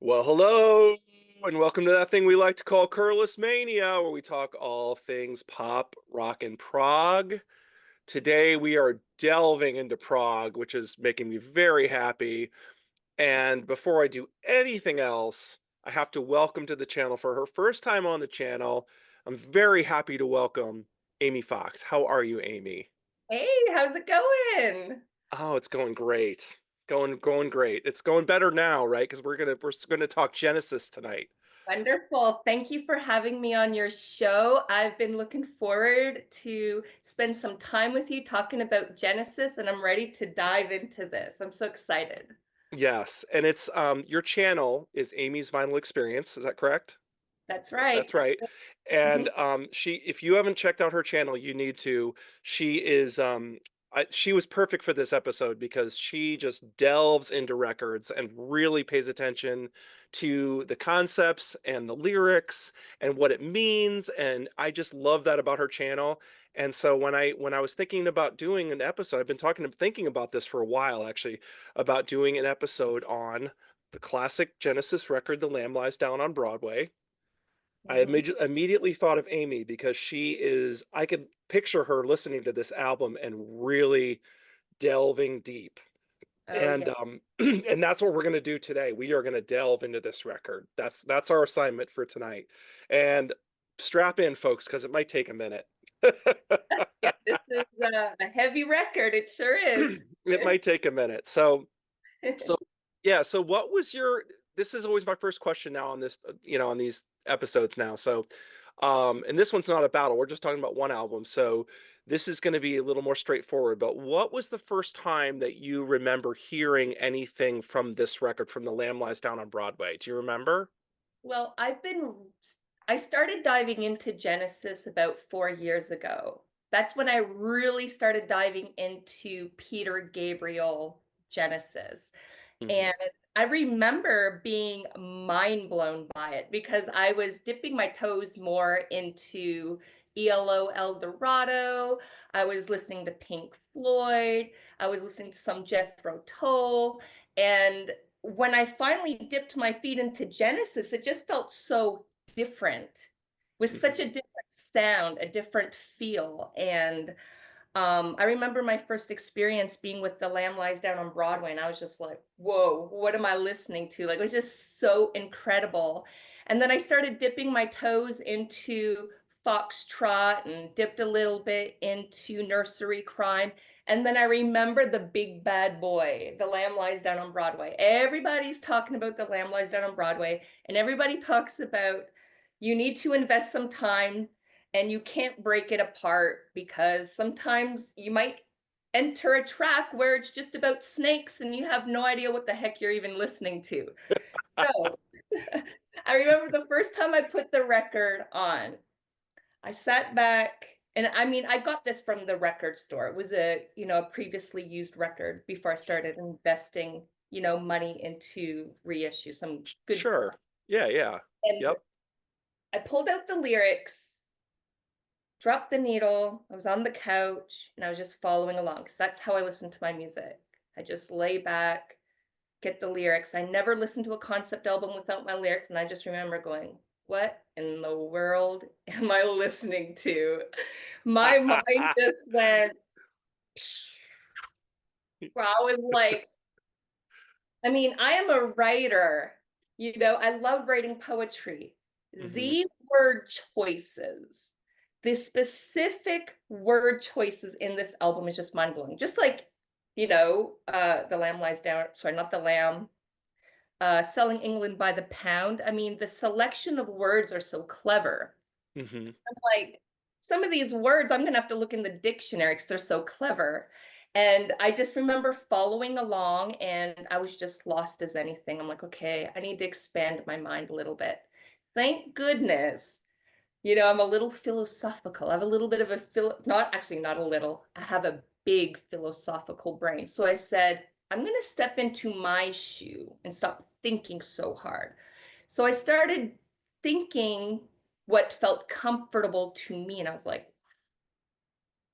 Well, hello, and welcome to that thing we like to call Curless Mania, where we talk all things pop, rock, and prog. Today we are delving into prog, which is making me very happy. And before I do anything else, I have to welcome to the channel for her first time on the channel. I'm very happy to welcome Amy Fox. How are you, Amy? Hey, how's it going? Oh, it's going great. Going great. It's going better now, right? Because we're gonna talk Genesis tonight. Wonderful. Thank you for having me on your show. I've been looking forward to spend some time with you talking about Genesis, and I'm ready to dive into this. I'm so excited. Yes, and it's your channel is Amy's Vinyl Experience, is that correct? That's right. That's right. And Mhm. she if you haven't checked out her channel, you need to. She is she was perfect for this episode because she just delves into records and really pays attention to the concepts and the lyrics and what it means, and I just love that about her channel. And so when I was thinking about doing an episode, I've been thinking about this for a while actually, about doing an episode on the classic Genesis record The Lamb Lies Down on Broadway. I Mhm. immediately thought of Amy because I could picture her listening to this album and really delving deep. Oh, And yeah. and that's what we're going to do today. We are going to delve into this record. That's our assignment for tonight. And strap in, folks, because it might take a minute. Yeah, this is a heavy record. It sure is. It might take a minute. So yeah, so what was your this is always my first question now on this on these episodes now. So and this one's not a battle. We're just talking about one album. So this is going to be a little more straightforward, but what was the first time that you remember hearing anything from this record from The Lamb Lies Down on Broadway? Do you remember? Well, I started diving into Genesis about 4 years ago. That's when I really started diving into Peter Gabriel Genesis. Hmm. And I remember being mind blown by it because I was dipping my toes more into ELO El Dorado. I was listening to Pink Floyd. I was listening to some Jethro Tull. And when I finally dipped my feet into Genesis, it just felt so different, with such a Hmm. different sound, a different feel. And I remember my first experience being with The Lamb Lies Down on Broadway, and I was just like, whoa, what am I listening to? Like, it was just so incredible. And then I started dipping my toes into Foxtrot and dipped a little bit into nursery crime. And then I remember The Big Bad Boy, The Lamb Lies Down on Broadway. Everybody's talking about The Lamb Lies Down on Broadway, and everybody talks about you need to invest some time and you can't break it apart because sometimes you might enter a track where it's just about snakes and you have no idea what the heck you're even listening to. So I remember the first time I put the record on, I sat back, and I mean, I got this from the record store. It was a previously used record before I started investing, money into reissue, some good stuff. Sure. Yeah, yeah. And Yep. I pulled out the lyrics, dropped the needle. I was on the couch and I was just following along because that's how I listen to my music. I just lay back, get the lyrics. I never listened to a concept album without my lyrics. And I just remember going, what in the world am I listening to? My mind just went, where I was like, I mean, I am a writer. I love writing poetry. Hmm. The word choices, the specific word choices in this album is just mind blowing. Just like, The Lamb Lies Down, sorry, not The Lamb, Selling England by the Pound. I mean, the selection of words are so clever. Hmm. I'm like, some of these words, I'm gonna have to look in the dictionary because they're so clever. And I just remember following along and I was just lost as anything. I'm like, okay, I need to expand my mind a little bit. Thank goodness, I'm a little philosophical. I have a little bit of not actually not a little, I have a big philosophical brain. So I said, I'm gonna step into my shoe and stop thinking so hard. So I started thinking what felt comfortable to me. And I was like,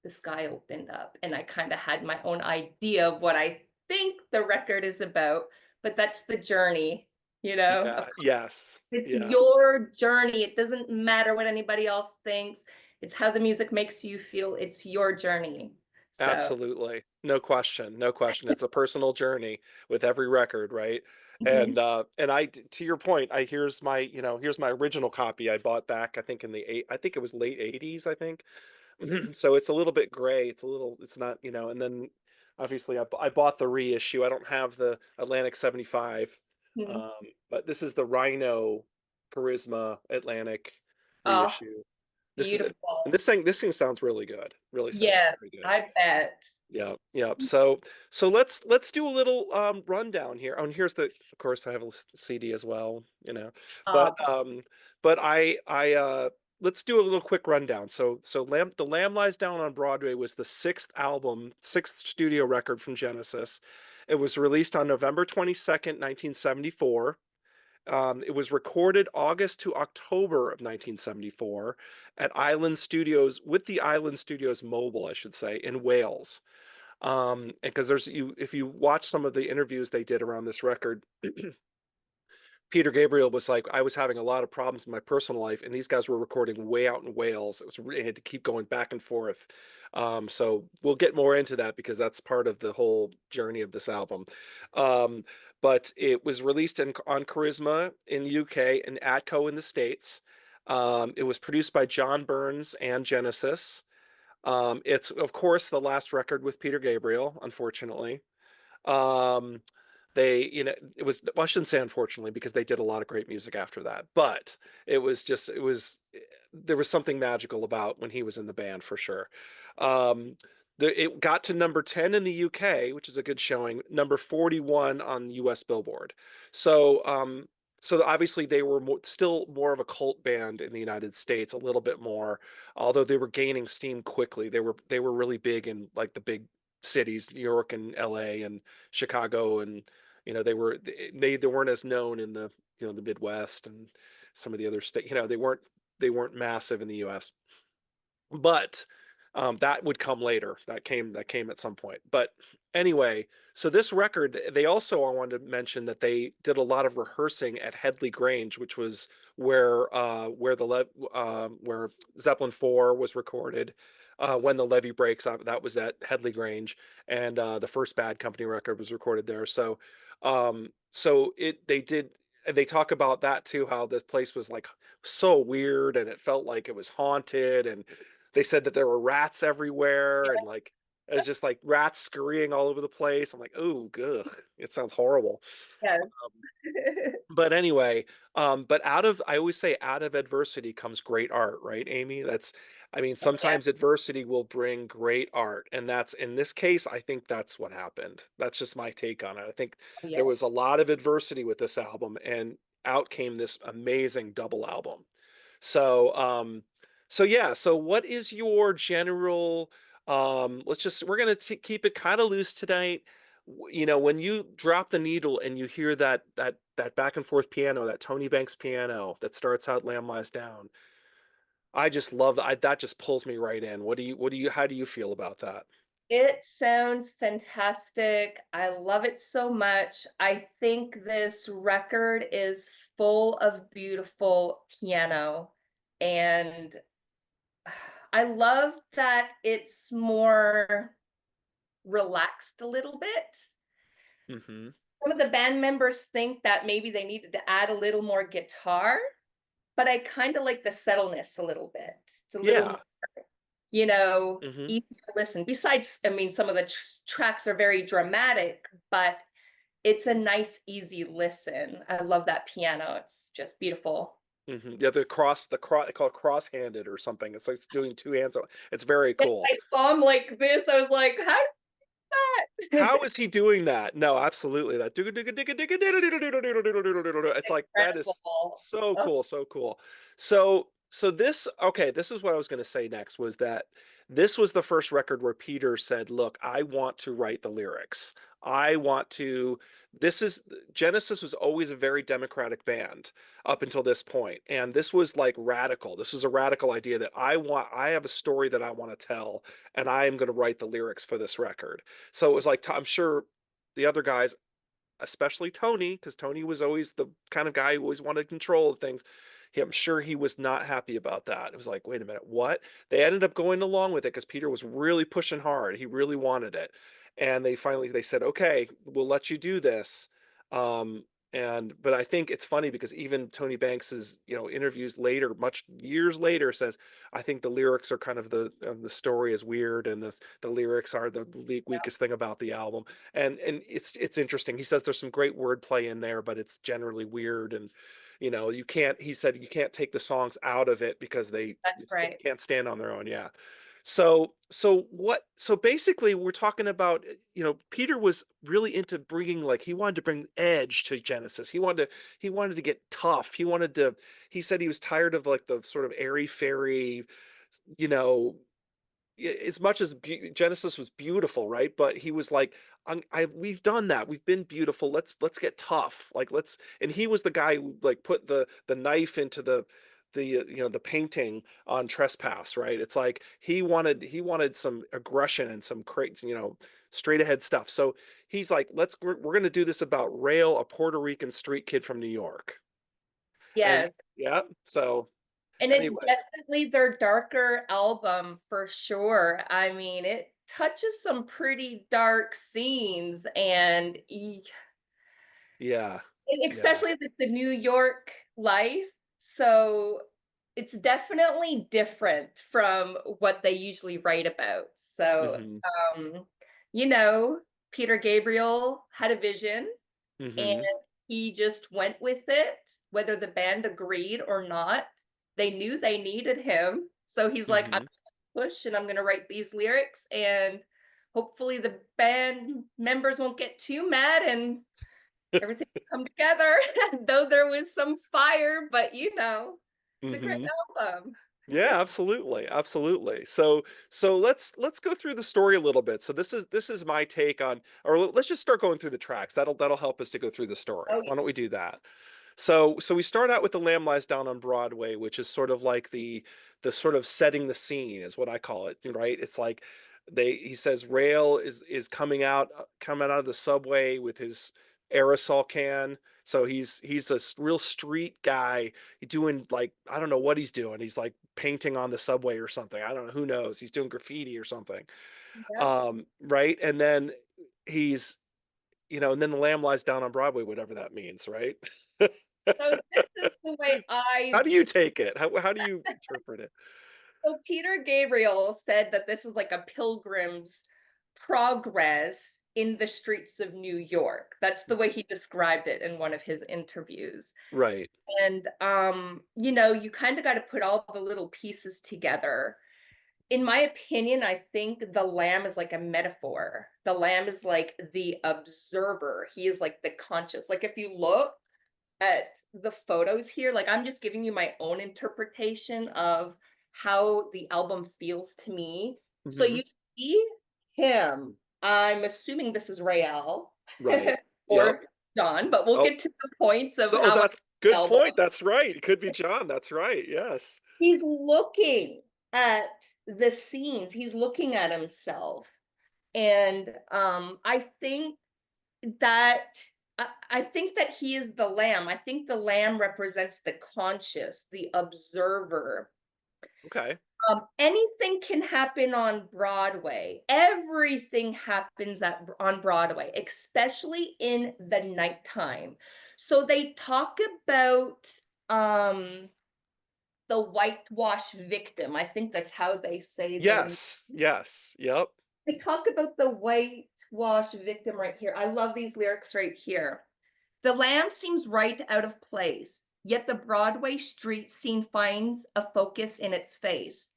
the sky opened up and I kind of had my own idea of what I think the record is about. But that's the journey. you know? Yeah, yes. It's Yeah. your journey. It doesn't matter what anybody else thinks. It's how the music makes you feel. It's your journey. So, Absolutely. No question. No question. It's a personal journey with every record, right? mhm. And to your point, here's my, here's my original copy I bought back, I think in the I think it was late 80s, I think. So it's a little bit gray. It's not, and then obviously I bought the reissue. I don't have the Atlantic 75. Mhm. Um, but this is the Rhino Charisma Atlantic Oh, reissue. This is it. And beautiful. this thing sounds really good. Really sounds Yes, very good. I bet. Yeah, yeah. So let's do a little rundown here. Oh, and here's the of course I have a CD as well, But Um, let's do a little quick rundown. So The Lamb Lies Down on Broadway was the sixth studio record from Genesis. It was released on November 22nd, 1974. It was recorded August to October of 1974 at Island Studios with the Island Studios Mobile, I should say, in Wales. Because if you watch some of the interviews they did around this record, Peter Gabriel was like, I was having a lot of problems in my personal life, and these guys were recording way out in Wales. It had to keep going back and forth. So we'll get more into that because that's part of the whole journey of this album. Um, but it was released on Charisma in the UK and Atco in the States. It was produced by John Burns and Genesis. It's of course the last record with Peter Gabriel, unfortunately. Um, it was, well, I shouldn't say unfortunately because they did a lot of great music after that, but there was something magical about when he was in the band for sure. Um, it got to number 10 in the UK, which is a good showing, number 41 on US Billboard. So, so obviously they were still more of a cult band in the United States, a little bit more, although they were gaining steam quickly. They were really big in like the big cities, New York and LA and Chicago, and they weren't as known in the Midwest and some of the other states. They weren't massive in the U.S. But that would come later. That came at some point. But anyway, so this record, they also, I wanted to mention that they did a lot of rehearsing at Headley Grange, which was where Zeppelin 4 was recorded. When the Levee Breaks, that was at Headley Grange, and the first Bad Company record was recorded there. So it they did. And they talk about that too, how this place was like so weird and it felt like it was haunted, and they said that there were rats everywhere, and like it was just like rats scurrying all over the place. I'm like, oh, ugh, it sounds horrible. yes. But anyway, but I always say out of adversity comes great art, right, Amy? I mean, Oh, yeah. sometimes adversity will bring great art, and that's in this case, I think that's what happened. That's just my take on it. I think Oh, there yeah. was a lot of adversity with this album, and out came this amazing double album. So, so yeah, so what is your general, we're gonna keep it kind of loose tonight. When you drop the needle and you hear that back and forth piano, that Tony Banks piano that starts out Lamb Lies Down, I just love that just pulls me right in. How do you feel about that? It sounds fantastic. I love it so much. I think this record is full of beautiful piano, and I love that it's more relaxed a little bit. Hmm. Some of the band members think that maybe they needed to add a little more guitar, but I kind of like the subtleness a little bit. It's a little Yeah. more, Hmm. easy to listen. Besides, I mean, some of the tracks are very dramatic, but it's a nice, easy listen. I love that piano. It's just beautiful. Hmm. Yeah, they call it cross-handed or something. It's like doing two hands. It's very And cool. I saw him like this. I was like, how did that? How is he doing that? No, absolutely. It's like that is Incredible. so Oh, cool, so cool. This is what I was going to say next, was that this was the first record where Peter said, "Look, I want to write the lyrics. I want to this is Genesis was always a very democratic band up until this point, and this was like radical. This was a radical idea that I have a story that I want to tell, and I am going to write the lyrics for this record." So it was like I'm sure the other guys especially Tony, because Tony was always the kind of guy who always wanted control of things. I'm sure he was not happy about that. It was like, wait a minute, what? They ended up going along with it because Peter was really pushing hard. He really wanted it. And they said, okay, we'll let you do this. Um, but I think it's funny because even Tony Banks's, interviews later, much years later, says, I think the lyrics are kind of the story is weird, and the lyrics are the weakest thing about the album. And it's interesting. He says there's some great wordplay in there, but it's generally weird. And you can't. He said you can't take the songs out of it because That's they right. can't stand on their own. Yeah. So basically we're talking about, Peter was really into bringing, like, he wanted to bring edge to Genesis. He wanted to get tough. He said he was tired of, like, the sort of airy fairy, you know as much as Genesis was beautiful, right? But he was like, we've done that. We've been beautiful. Let's get tough. Like, let's. And he was the guy who, like, put the knife into the painting on Trespass, right? It's like he wanted some aggression and some crazy, straight ahead stuff. So he's like, we're going to do this about Rail, a Puerto Rican street kid from New York. And Yes. yeah, so And it's anyway, definitely their darker album for sure. I mean, it touches some pretty dark scenes and yeah, yeah. especially with the New York life. So it's definitely different from what they usually write about. So, Hmm. um, you know, Peter Gabriel had a vision and Hmm. he just went with it, whether the band agreed or not. They knew they needed him. So he's like, I'm Hmm. gonna push and I'm gonna write these lyrics and hopefully the band members won't get too mad and everything will come together. Though there was some fire, but it's a great Hmm. album. Yeah, absolutely. Absolutely. So let's go through the story a little bit. So this is my take on, or let's just start going through the tracks. That'll help us to go through the story. Oh Why don't we do that? So we start out with The Lamb Lies Down on Broadway, which is sort of like the sort of setting the scene is what I call it, right? It's like he says Rail is coming out of the subway with his aerosol can. So he's a real street guy. He's doing, like, I don't know what he's doing. He's like painting on the subway or something. I don't know, who knows. He's doing graffiti or something. yeah. Right? And then he's and then The Lamb Lies Down on Broadway, whatever that means, right? So this is the way I How do you view. take it? How do you interpret it? So Peter Gabriel said that this is like a pilgrim's progress in the streets of New York. That's the way he described it in one of his interviews. Right. And you kind of got to put all the little pieces together. In my opinion, I think the lamb is like a metaphor. The lamb is like the observer. He is like the conscious. Like if you look at the photos here, like I'm just giving you my own interpretation of how the album feels to me. So Hmm. you see him. I'm assuming this is Rael Right. Yep. or John, but we'll Oh, get to the points of oh, how I that's good album. point. That's right. It could be John. That's right. Yes. He's looking at the scenes. He's looking at himself. And I think that I think that he is the lamb. I think the lamb represents the conscious, the observer. Okay. Anything can happen on Broadway. Everything happens on Broadway, especially in the nighttime. So they talk about um, the whitewash victim. I think that's how they say their. Yes. Yes. Yep. They talk about the whitewash victim right here. I love these lyrics right here. The lamb seems right out of place, yet the Broadway street scene finds a focus in its face.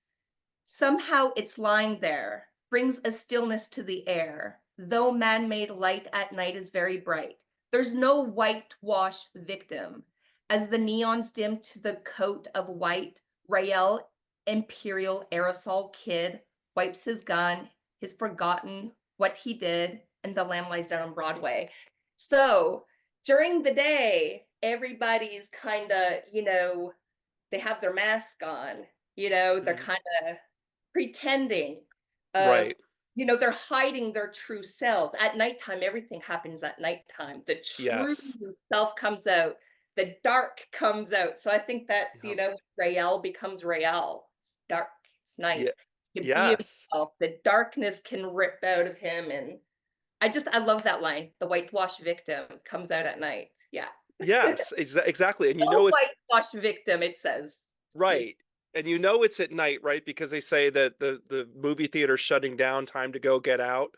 Somehow it's lying there, brings a stillness to the air, though man-made light at night is very bright. There's no whitewash victim. As the neons dim to the coat of white, Rael, Imperial Aerosol Kid, wipes his gun, has forgotten what he did, and the lamb lies down on Broadway. So during the day, everybody's kind of, they have their mask on, they're Mhm. kind of pretending of Right. they're hiding their true selves. At nighttime, everything happens at nighttime. The true Yes. self comes out, the dark comes out. So I think that's, Yep. Rael becomes Rael. It's dark, it's night. Yeah. He can be Yes. himself. The darkness can rip out of him. And I love that line. The whitewash victim comes out at night. Yeah. Yes, exactly. And you Oh, know it's whitewash victim, it says. Excuse right. And you know it's at night, right? Because they say that the movie theater's shutting down, time to go get out.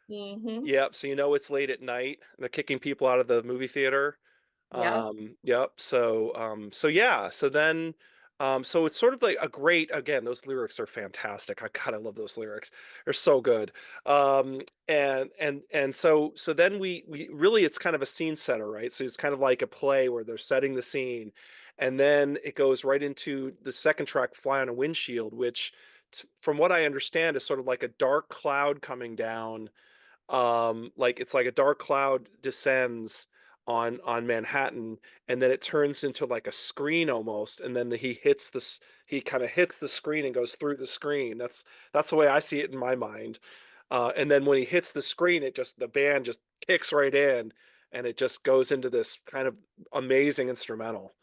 me. Mm-hmm. Yep, so you know it's late at night. They're kicking people out of the movie theater. Yeah. Yep. So yeah. So then, so it's sort of like a great. Again, those lyrics are fantastic. God, I love those lyrics. They're so good. And so then we really it's kind of a scene setter, right? So it's kind of like a play where they're setting the scene, and then it goes right into the second track, "Fly on a Windshield," which, from what I understand, is sort of like a dark cloud coming down, like it's like a dark cloud descends on Manhattan, and then it turns into like a screen almost, and then he kind of hits the screen and goes through the screen. That's the way I see it in my mind. And then when he hits the screen, the band just kicks right in, and it just goes into this kind of amazing instrumental.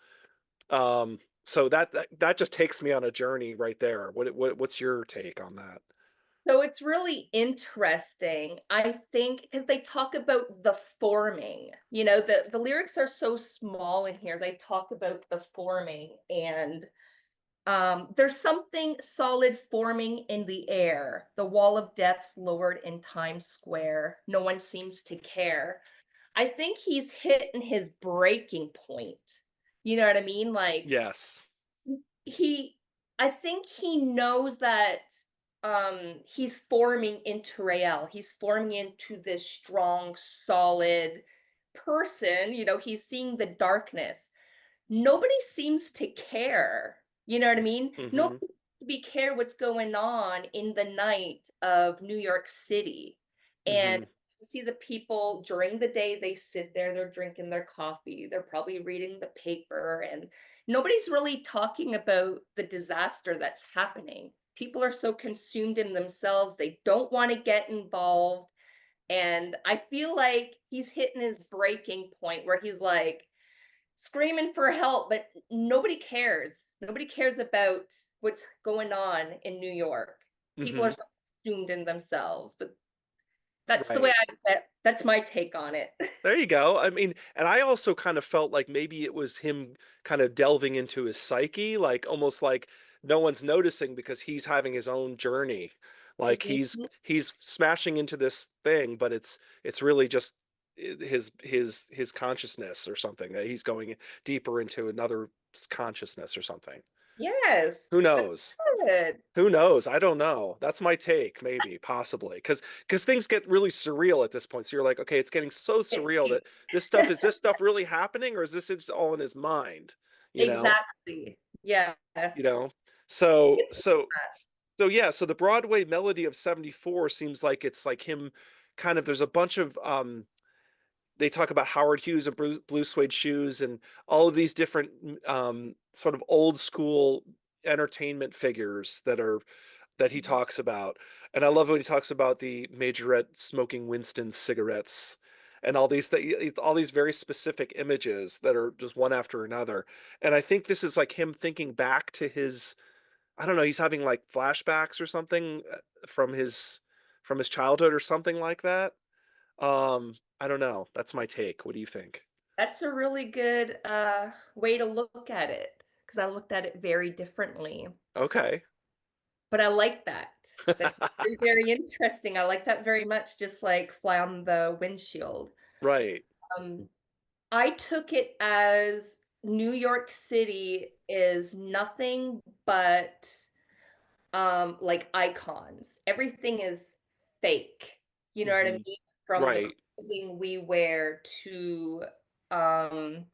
So that just takes me on a journey right there. What's your take on that? So it's really interesting, I think, because they talk about the forming. The lyrics are so small in here. They talk about the forming, and there's something solid forming in the air. The wall of death's lowered in Times Square. No one seems to care. I think he's hitting his breaking point. You know what I mean? Like, Yes. he I think he knows that he's forming into Rael. He's forming into this strong, solid person. He's seeing the darkness. Nobody seems to care. You know what I mean? Mm-hmm. Nobody seems to be care what's going on in the night of New York City. And Mm-hmm. you see the people during the day, they sit there, they're drinking their coffee, they're probably reading the paper, and nobody's really talking about the disaster that's happening. People are so consumed in themselves, they don't want to get involved. And I feel like he's hitting his breaking point where he's like, screaming for help, but nobody cares. Nobody cares about what's going on in New York. People are Mm-hmm. so consumed in themselves, but that's the way Right. that's my take on it. There you go. I mean, and I also kind of felt like maybe it was him kind of delving into his psyche, like almost like no one's noticing because he's having his own journey. Like Mhm. he's smashing into this thing, but it's really just his consciousness or something. That he's going deeper into another consciousness or something. Yes, Who that's knows? good. Who knows? I don't know. That's my take, maybe, possibly, because things get really surreal at this point. So you're like, okay, it's getting so surreal It that is this stuff really happening, or is this just all in his mind? You know, exactly. Yes. you know. So so so yeah. So the Broadway melody of '74 seems like it's like him, kind of. There's a bunch of they talk about Howard Hughes and Blue Suede Shoes and all of these different sort of old school entertainment figures that he Mhm. talks about. And I love when he talks about the majorette smoking Winston cigarettes and all these very specific images that are just one after another. And I think this is like him thinking back to his, I don't know, he's having like flashbacks or something from his childhood or something like that. I don't know. That's my take. What do you think? That's a really good way to look at it because I looked at it very differently. Okay. But I like that. That's very, very interesting. I like that very much, just like fly on the windshield. Right. Um, I took it as New York City is nothing but like icons. Everything is fake. You know what I Hmm. mean? From the Right. clothing we wear to um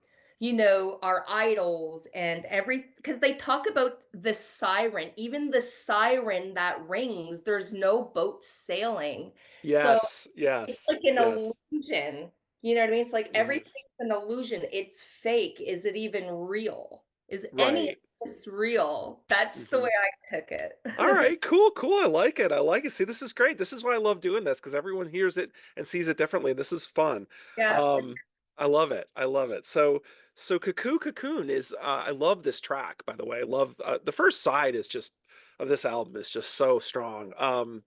our idols and every because they talk about the siren, even the siren that rings, there's no boat sailing. So Yes. it's Yes. like an Yes. illusion. You know what I mean? It's like Hmm. everything's an illusion. It's fake. Is it even real? Is any of Right. this real? That's the way Mhm. I took it. All right, cool, cool. I like it. I like it. See, this is great. This is why I love doing this because everyone hears it and sees it differently. This is fun. Yeah. Um, I love it. I love it. So Cocoon is. I love this track. By the way, I love the first side is just of this album is just so strong.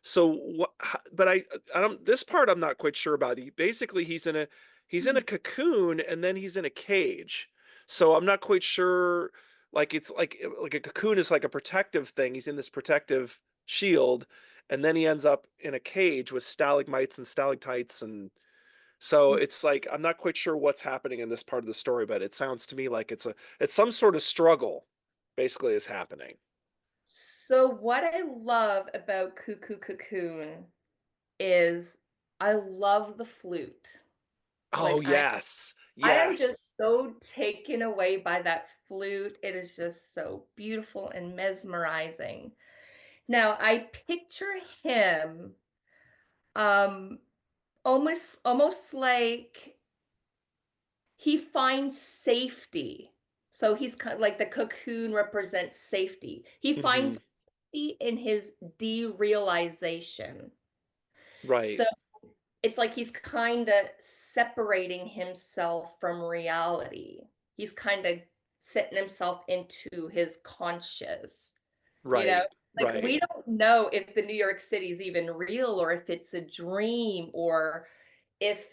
So what? But I don't. This part I'm not quite sure about. Basically he's in a cocoon and then he's in a cage. So I'm not quite sure like it's like a cocoon is like a protective thing. He's in this protective shield, and then he ends up in a cage with stalagmites and stalactites, and so it's like I'm not quite sure what's happening in this part of the story, but it sounds to me like it's some sort of struggle, basically, is happening. So what I love about Cuckoo Cocoon is I love the flute. Oh Like yes, I am just yes. so taken away by that flute. It is just so beautiful and mesmerizing. Now I picture him um almost like he finds safety. So he's like the cocoon represents safety. He Hmm. finds safety in his derealization. Right, So it's like he's kind of separating himself from reality. He's kind of setting himself into his conscious, you know? right, Like right. we don't know if the New York City is even real or if it's a dream or if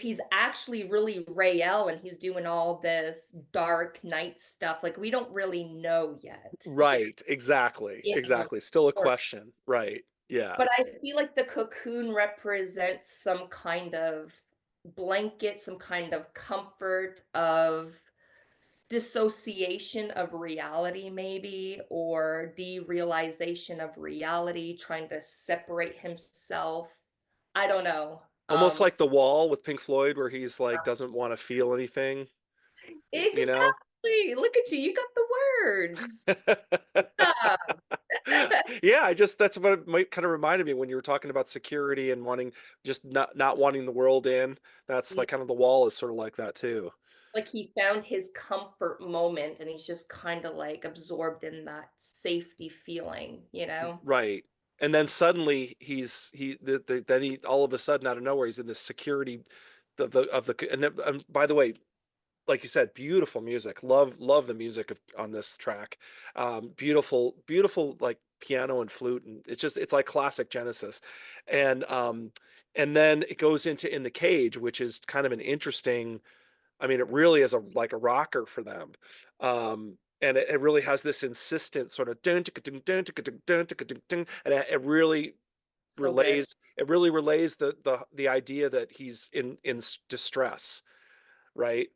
he's actually really Rael and he's doing all this dark night stuff. Like we don't really know yet here Right, exactly, in the exactly. Still a story. question. Right. Yeah. But I feel like the cocoon represents some kind of blanket, some kind of comfort of dissociation of reality, maybe, or derealization of reality, trying to separate himself. I don't know. Almost like The Wall with Pink Floyd where he's like doesn't want to feel anything, you know? Exactly. Look at you. You got the words. Yeah. Yeah, I just that's what it might kind of reminded me when you were talking about security and wanting just not wanting the world in. That's like kind of The Wall is sort of like that too. Like he found his comfort moment and he's just kind of like absorbed in that safety feeling, you know? Right. And then suddenly then he all of a sudden out of nowhere he's in this security of the and by the way, like you said, beautiful music. Love the music on this track. Beautiful like piano and flute, and it's like classic Genesis. And then it goes into In the Cage, which is kind of an interesting. I mean, it really is a like a rocker for them. And it really has this insistent sort of dun, ticka, dun, dun, ticka, dun, dun, ticka, dun, dun, and So good. it really relays the idea that he's in distress, right?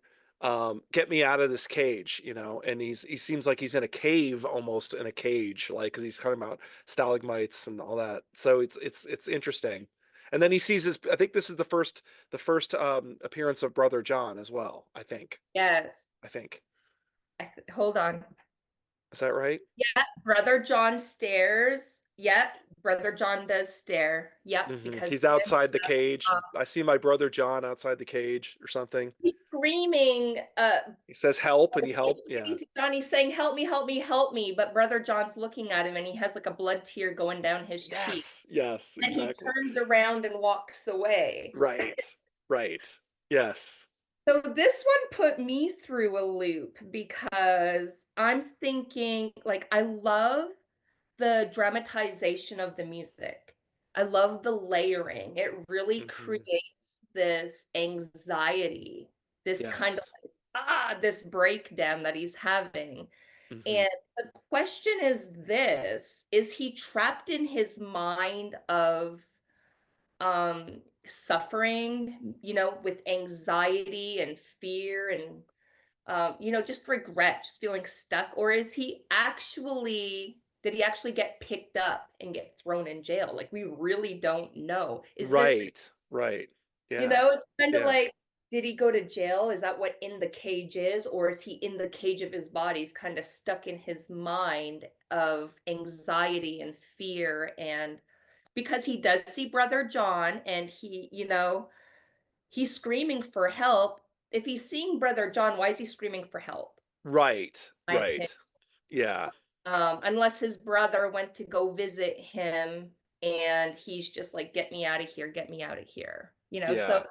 Get me out of this cage, and he seems like he's in a cave, almost in a cage, like because he's talking about stalagmites and all that. So it's interesting. And then he sees his. I think this is the first appearance of Brother John as well. I think. Yes. I think. Hold on. Is that right? Yeah, Brother John stares. Yep, Brother John does stare. Yep, because He's he ends outside the cage. up, I see my brother John outside the cage or something. he's screaming, He says help, and he he's help. Yeah. screaming to John, he's saying, "Help me, help me, help me," but Brother John's looking at him and he has like a blood tear going down his cheek. Yes. Yes. And he Exactly. turns around and walks away. Right. Right. Yes. So this one put me through a loop because I'm thinking, like, I love the dramatization of the music. I love the layering. It really Hmm. creates this anxiety, this kind of Yes. like, this breakdown that he's having. Hmm. And the question is this, is he trapped in his mind of suffering, with anxiety and fear and just regret, just feeling stuck? Or did he actually get picked up and get thrown in jail? Like, we really don't know. Is this, Right. Right. Yeah. it's kind of Yeah. like, did he go to jail? Is that what in the cage is? Or is he in the cage of his body? He's kind of stuck in his mind of anxiety and fear. And because he does see Brother John and he's screaming for help. If he's seeing Brother John, why is he screaming for help? Right, my opinion. right. Yeah, Unless his brother went to go visit him and he's just like, "Get me out of here, get me out of here." So yeah.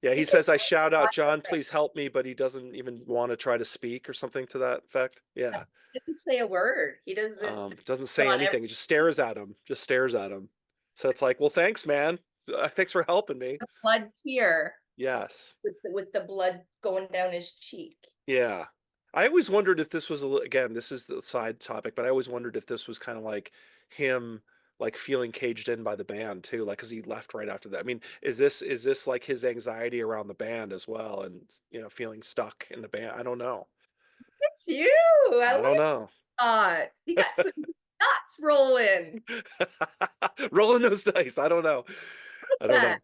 Yeah, he it says, "I shout out, was 'John, please help me,' but he doesn't even wanna try to speak," or something to that effect. Yeah. he doesn't say a word. He doesn't Doesn't put say on every anything, he just stares at him, just stares at him. So it's like, "Well, thanks, man. Thanks for helping me." blood tear Yes. with the blood going down his cheek. Yeah. I always wondered if this was again, this is the side topic, but I always wondered if this was kinda like him, like, feeling caged in by the band too, like, 'cause he left right after that. I mean, is this like his anxiety around the band as well and, feeling stuck in the band? I don't know. It's you. I I don't like know. that. You got some nuts rolling. Rolling those dice, I don't know. Like I don't that. know.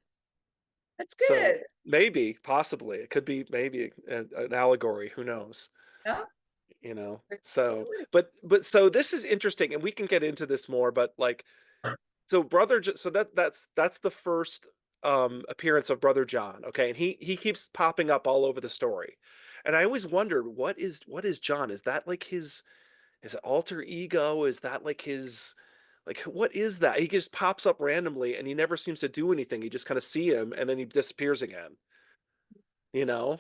That's So, good. maybe, possibly, it could be maybe an allegory, who knows? Yeah. So, Absolutely. so this is interesting, and we can get into this more, but, like, so so that's the first, appearance of Brother John, okay, and he keeps popping up all over the story, and I always wondered, what is John? Is that, like, his alter ego? Is that, like, his like, what is that? He just pops up randomly, and he never seems to do anything, you just kinda see him, and then he disappears again, you know?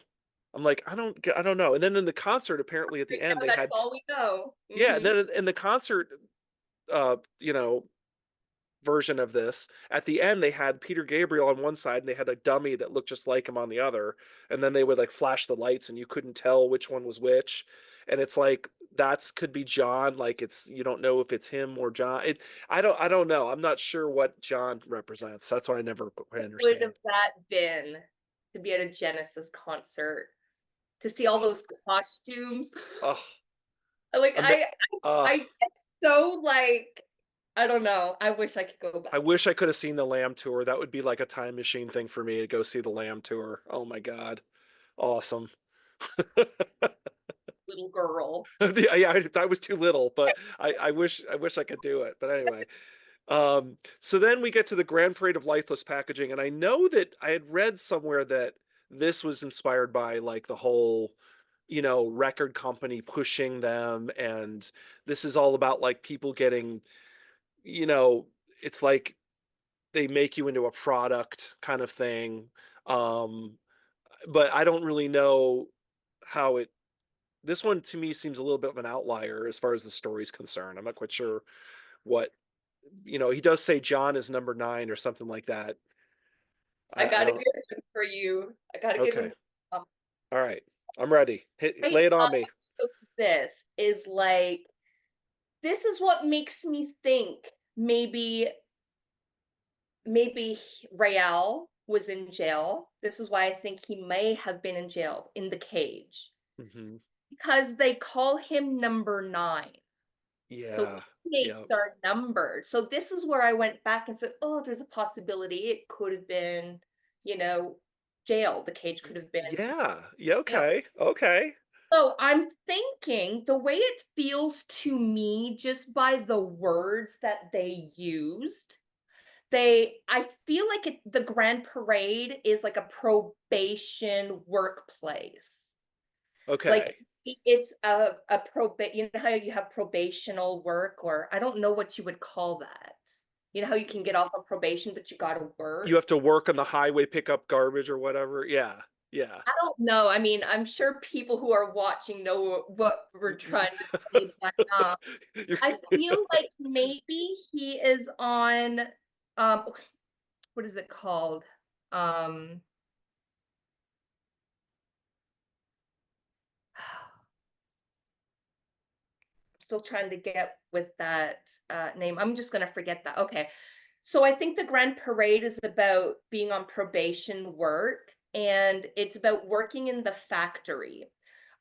I'm like, I don't know," and then in the concert, apparently, at the Right end, now, they that's had all we know. yeah, and Mhm. then in the concert, uh, you know, version of this, at the end, they had Peter Gabriel on one side, and they had a dummy that looked just like him on the other, and then they would, like, flash the lights, and you couldn't tell which one was which, and it's like, that's could be John, like, it's you don't know if it's him or John. I don't know, I'm not sure what John represents, that's what I never quite Would have understand. that been to be at a Genesis concert, to see all those costumes? Oh, Like, ama I get so, like I don't know, I wish I could go I back. wish I coulda seen the Lamb tour, that would be like a time machine thing for me to go see the Lamb tour. Oh my god. Awesome. Little girl. Yeah, yeah, I was too little, but I wish I could do it, but anyway. So then we get to the Grand Parade of Lifeless Packaging, and I know that I had read somewhere that this was inspired by, like, the whole, record company pushing them, and this is all about, like, people getting, you know, it's like they make you into a product kind of thing, um, but I don't really know how it this one to me seems a little bit of an outlier as far as the story's concerned. I'm not quite sure what he does say John is number 9 or something like that. I I got a don't good one for you. I got a good okay. one. Um, All right. I'm ready. right Lay it on on me. this is like this is what makes me think maybe Rael was in jail. This is why I think he may have been in jail in the cage Mhm. because they call him number 9. So Yeah. Yeah. inmates are numbered. So this is where I went back and said, "Oh, there's a possibility it could have been, you know, jail. The cage could have been Yeah. Yeah, jail." okay. Okay. So I'm thinking the way it feels to me just by the words that they used, I feel like the Grand Parade is like a probation workplace. Like, Okay. it's a how you have probational work, or I don't know what you would call that. You know how you can get off of probation, but you gotta You work? have to work on the highway, pick up garbage or whatever. Yeah. Yeah. I don't know, I mean, I'm sure people who are watching know what we're trying to say, but, You're I feel like maybe he is on, um, what is it called? Um Still trying to get with that, name. I'm just gonna forget that. Okay. So I think the Grand Parade is about being on probation work, and it's about working in the factory.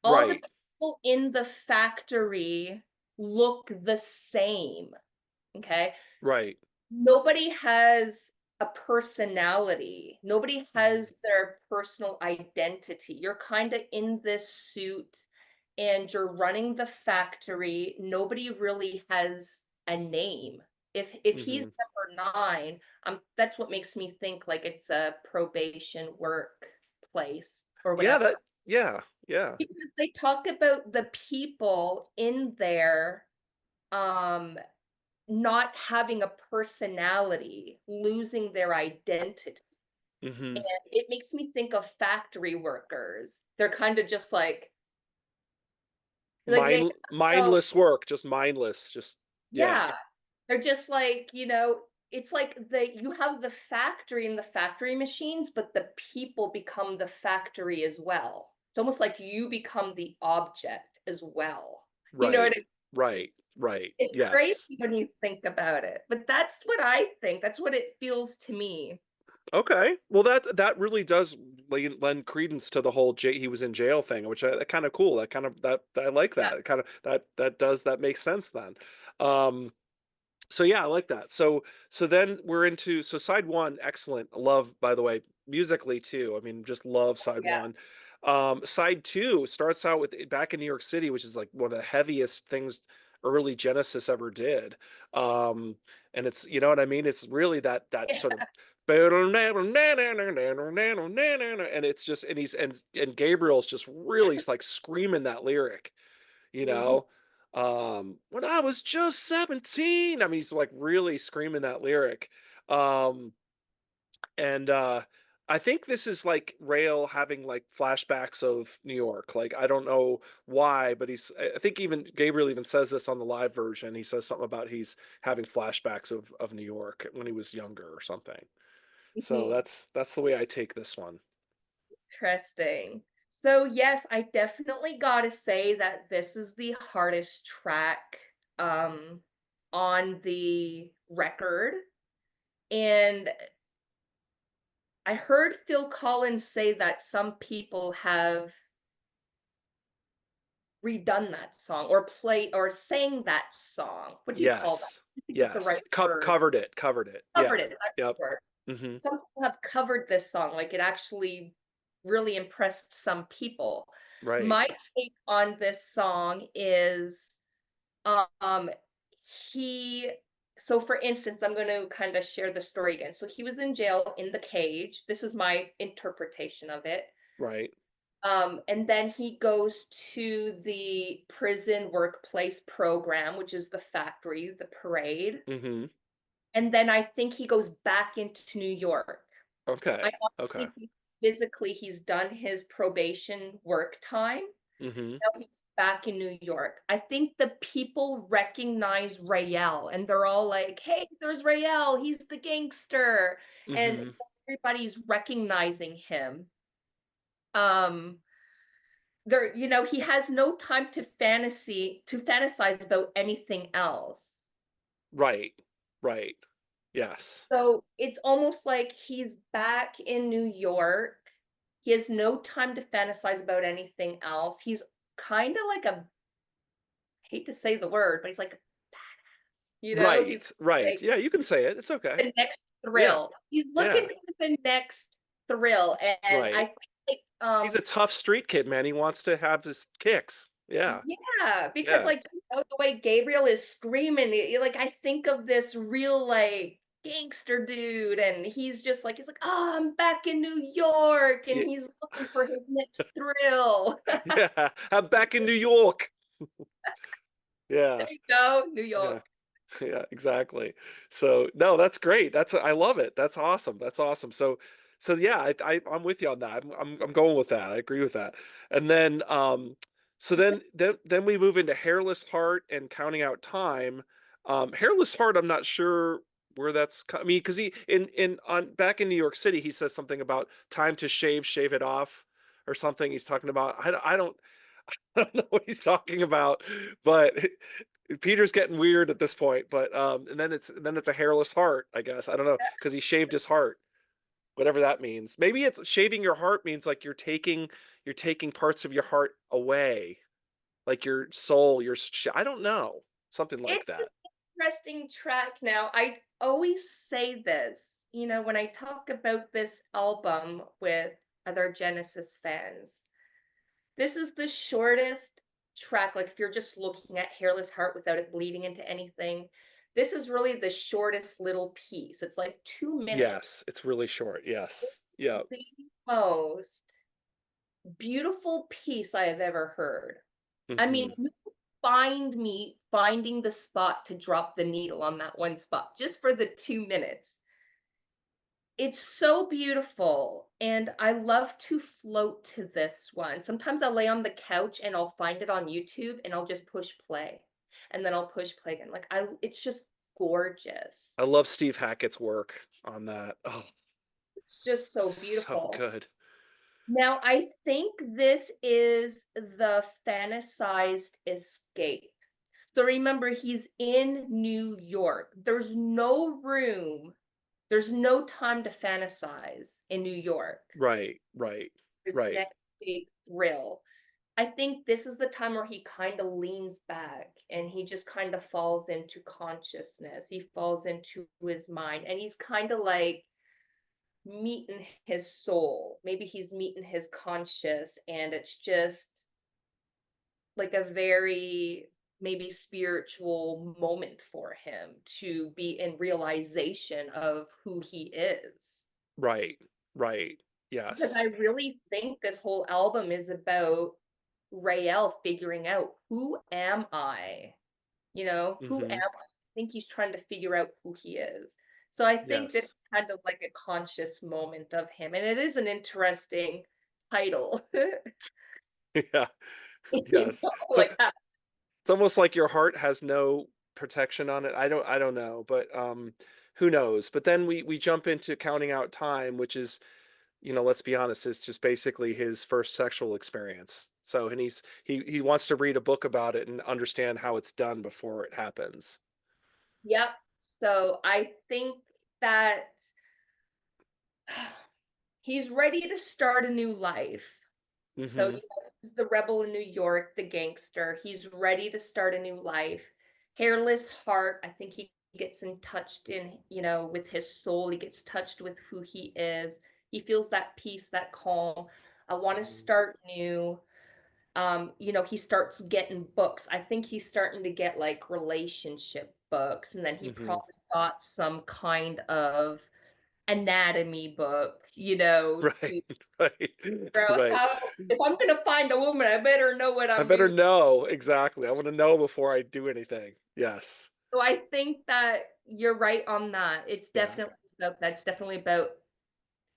All the right. people in the factory look the same, okay? Right. Nobody has a personality. Nobody Mhm. has their personal identity. You're kinda in this suit and you're running the factory. Nobody really has a name. If he's Mhm. number 9, that's what makes me think like it's a probation workplace or Yeah, whatever. yeah. Yeah. Because they talk about the people in there, um, not having a personality, losing their identity. Hmm. And it makes me think of factory workers. They're kind of just like they so Mindless work, just mindless, just yeah. yeah, they're just like, it's like you have the factory and the factory machines, but the people become the factory as well. It's almost like you become the object as well. You know Right. what I Right. Right. It's crazy Yes. when you think about it, but that's what I think. That's what it feels to me. Okay. Well, that really does lend credence to the whole he was in jail thing, which I kind of cool. That kind of that I like Yeah. that. It kind of that makes sense then. Um, so yeah, I like that. So then we're into side one, excellent. Love, by the way, musically too. I mean, just love side Yeah. one. Side two starts out with back in New York City, which is like one of the heaviest things early Genesis ever did. Um, and it's you know what I mean? It's really that sort of and it's just and he's and Gabriel's just really like screaming that lyric, you Mhm. know. When I was just 17, I mean he's like really screaming that lyric. um and I think this is like Rail having like flashbacks of New York. Like I don't know why, but I think even Gabriel even says this on the live version. He says something about he's having flashbacks of New York when he was younger or something. So Mhm. that's the way I take this one. Interesting. So yes, I definitely gotta say that this is the hardest track um on the record. And I heard Phil Collins say that some people have redone that song or play or sang that song. What do you call that? Yes. I think of the right Yes. word. Covered it. Covered Yeah. it, that's Yep. the word. Hmm. Some people have covered this song, like, it actually really impressed some people. Right. My take on this song is, um, he so for instance, I'm gonna kinda share the story again. So he was in jail in the cage. This is my interpretation of it. Right. And then he goes to the prison workplace program, which is the factory, the parade. Hmm. And then I think he goes back into New York. I Okay. Okay. honestly think physically he's done his probation work time. Hmm. Now he's back in New York. I think the people recognize Rael and they're all like, hey, there's Rael. He's the gangster. And Hmm. everybody's recognizing him. Um, he has no time to fantasize about anything else. Right. Right. Yes. So it's almost like he's back in New York. He has no time to fantasize about anything else. He's kind of like hate to say the word, but he's like a badass. He's Right. Right. like Yeah, you can say it. It's okay. the next Yeah. thrill. He's looking Yeah. for the next thrill. And I Right. feel like He's a tough street kid, man. He wants to have his kicks. Yeah. yeah, because Yeah. like the way Gabriel is screaming, like I think of this real like gangster dude, and he's like, oh, I'm back in New York, and Yeah. he's looking for his next thrill. Yeah. I'm back in New York. There Yeah. you go, New Yeah. York. Yeah, exactly. So no, that's great. I love it. That's awesome. That's awesome. So yeah, I'm with you on that. I'm going with that. I agree with that. And then so then we move into Hairless Heart and Counting Out Time. Hairless Heart, I'm not sure where I mean, because he in on back in New York City, he says something about time to shave it off or something. He's talking about I don't I don't know what he's talking about, but Peter's getting weird at this point. But and then it's a hairless heart, I guess. I don't know because he shaved his heart, whatever that means. Maybe it's shaving your heart means like you're taking parts of your heart away, like your soul, I don't know, something like It's an that. interesting track. Now, I always say this, when I talk about this album with other Genesis fans. This is the shortest track, like, if you're just looking at Hairless Heart without it bleeding into anything, this is really the shortest little piece. It's like 2 minutes. Yes, it's really short. It's Yes. Yeah. the most. beautiful piece I have ever heard. I mean, Mhm. you find me finding the spot to drop the needle on that one spot just for the 2 minutes. It's so beautiful, and I love to float to this one. Sometimes I'll lay on the couch and I'll find it on YouTube and I'll just push play, and then I'll push play again. Like, I it's just gorgeous. I love Steve Hackett's work on that. Oh, It's just so so beautiful. good. Now, I think this is the fantasized escape. So remember, he's in New York. There's no time to fantasize in New York. Right, right, This right, next big thrill. I think this is the time where he kind of leans back and he just kind of falls into consciousness. He falls into his mind and he's kind of like meeting his soul. Maybe he's meeting his conscious, and it's just like a very maybe spiritual moment for him to be in realization of who he is. right, right. Because Yes. I really think this whole album is about Rael figuring out, who am I? You know, who am Mhm. I? I think he's trying to figure out who he is. So I think that Yes. kind of like a conscious moment of him. And it is an interesting title. Yeah. You Yes. know, So like that. it's almost like your heart has no protection on it. I don't know, but who knows? But then we jump into counting out time, which is, let's be honest, is just basically his first sexual experience. So and he wants to read a book about it and understand how it's done before it happens. Yep. So I think that he's ready to start a new life. So, Mhm. he's the rebel in New York, the gangster. He's ready to start a new life. Hairless heart. I think he gets in touched in, with his soul. He gets touched with who he is. He feels that peace, that calm. I want to start new. He starts getting books. I think he's starting to get like relationship books, and then he Mhm. probably got some kind of anatomy book, to Right. Right. figure out Right. how, if I'm gonna find a woman, I better know what I I'm better doing. know exactly. I want to know before I do anything. Yes. So I think that you're right on that. It's Yeah. definitely about that. It's definitely about,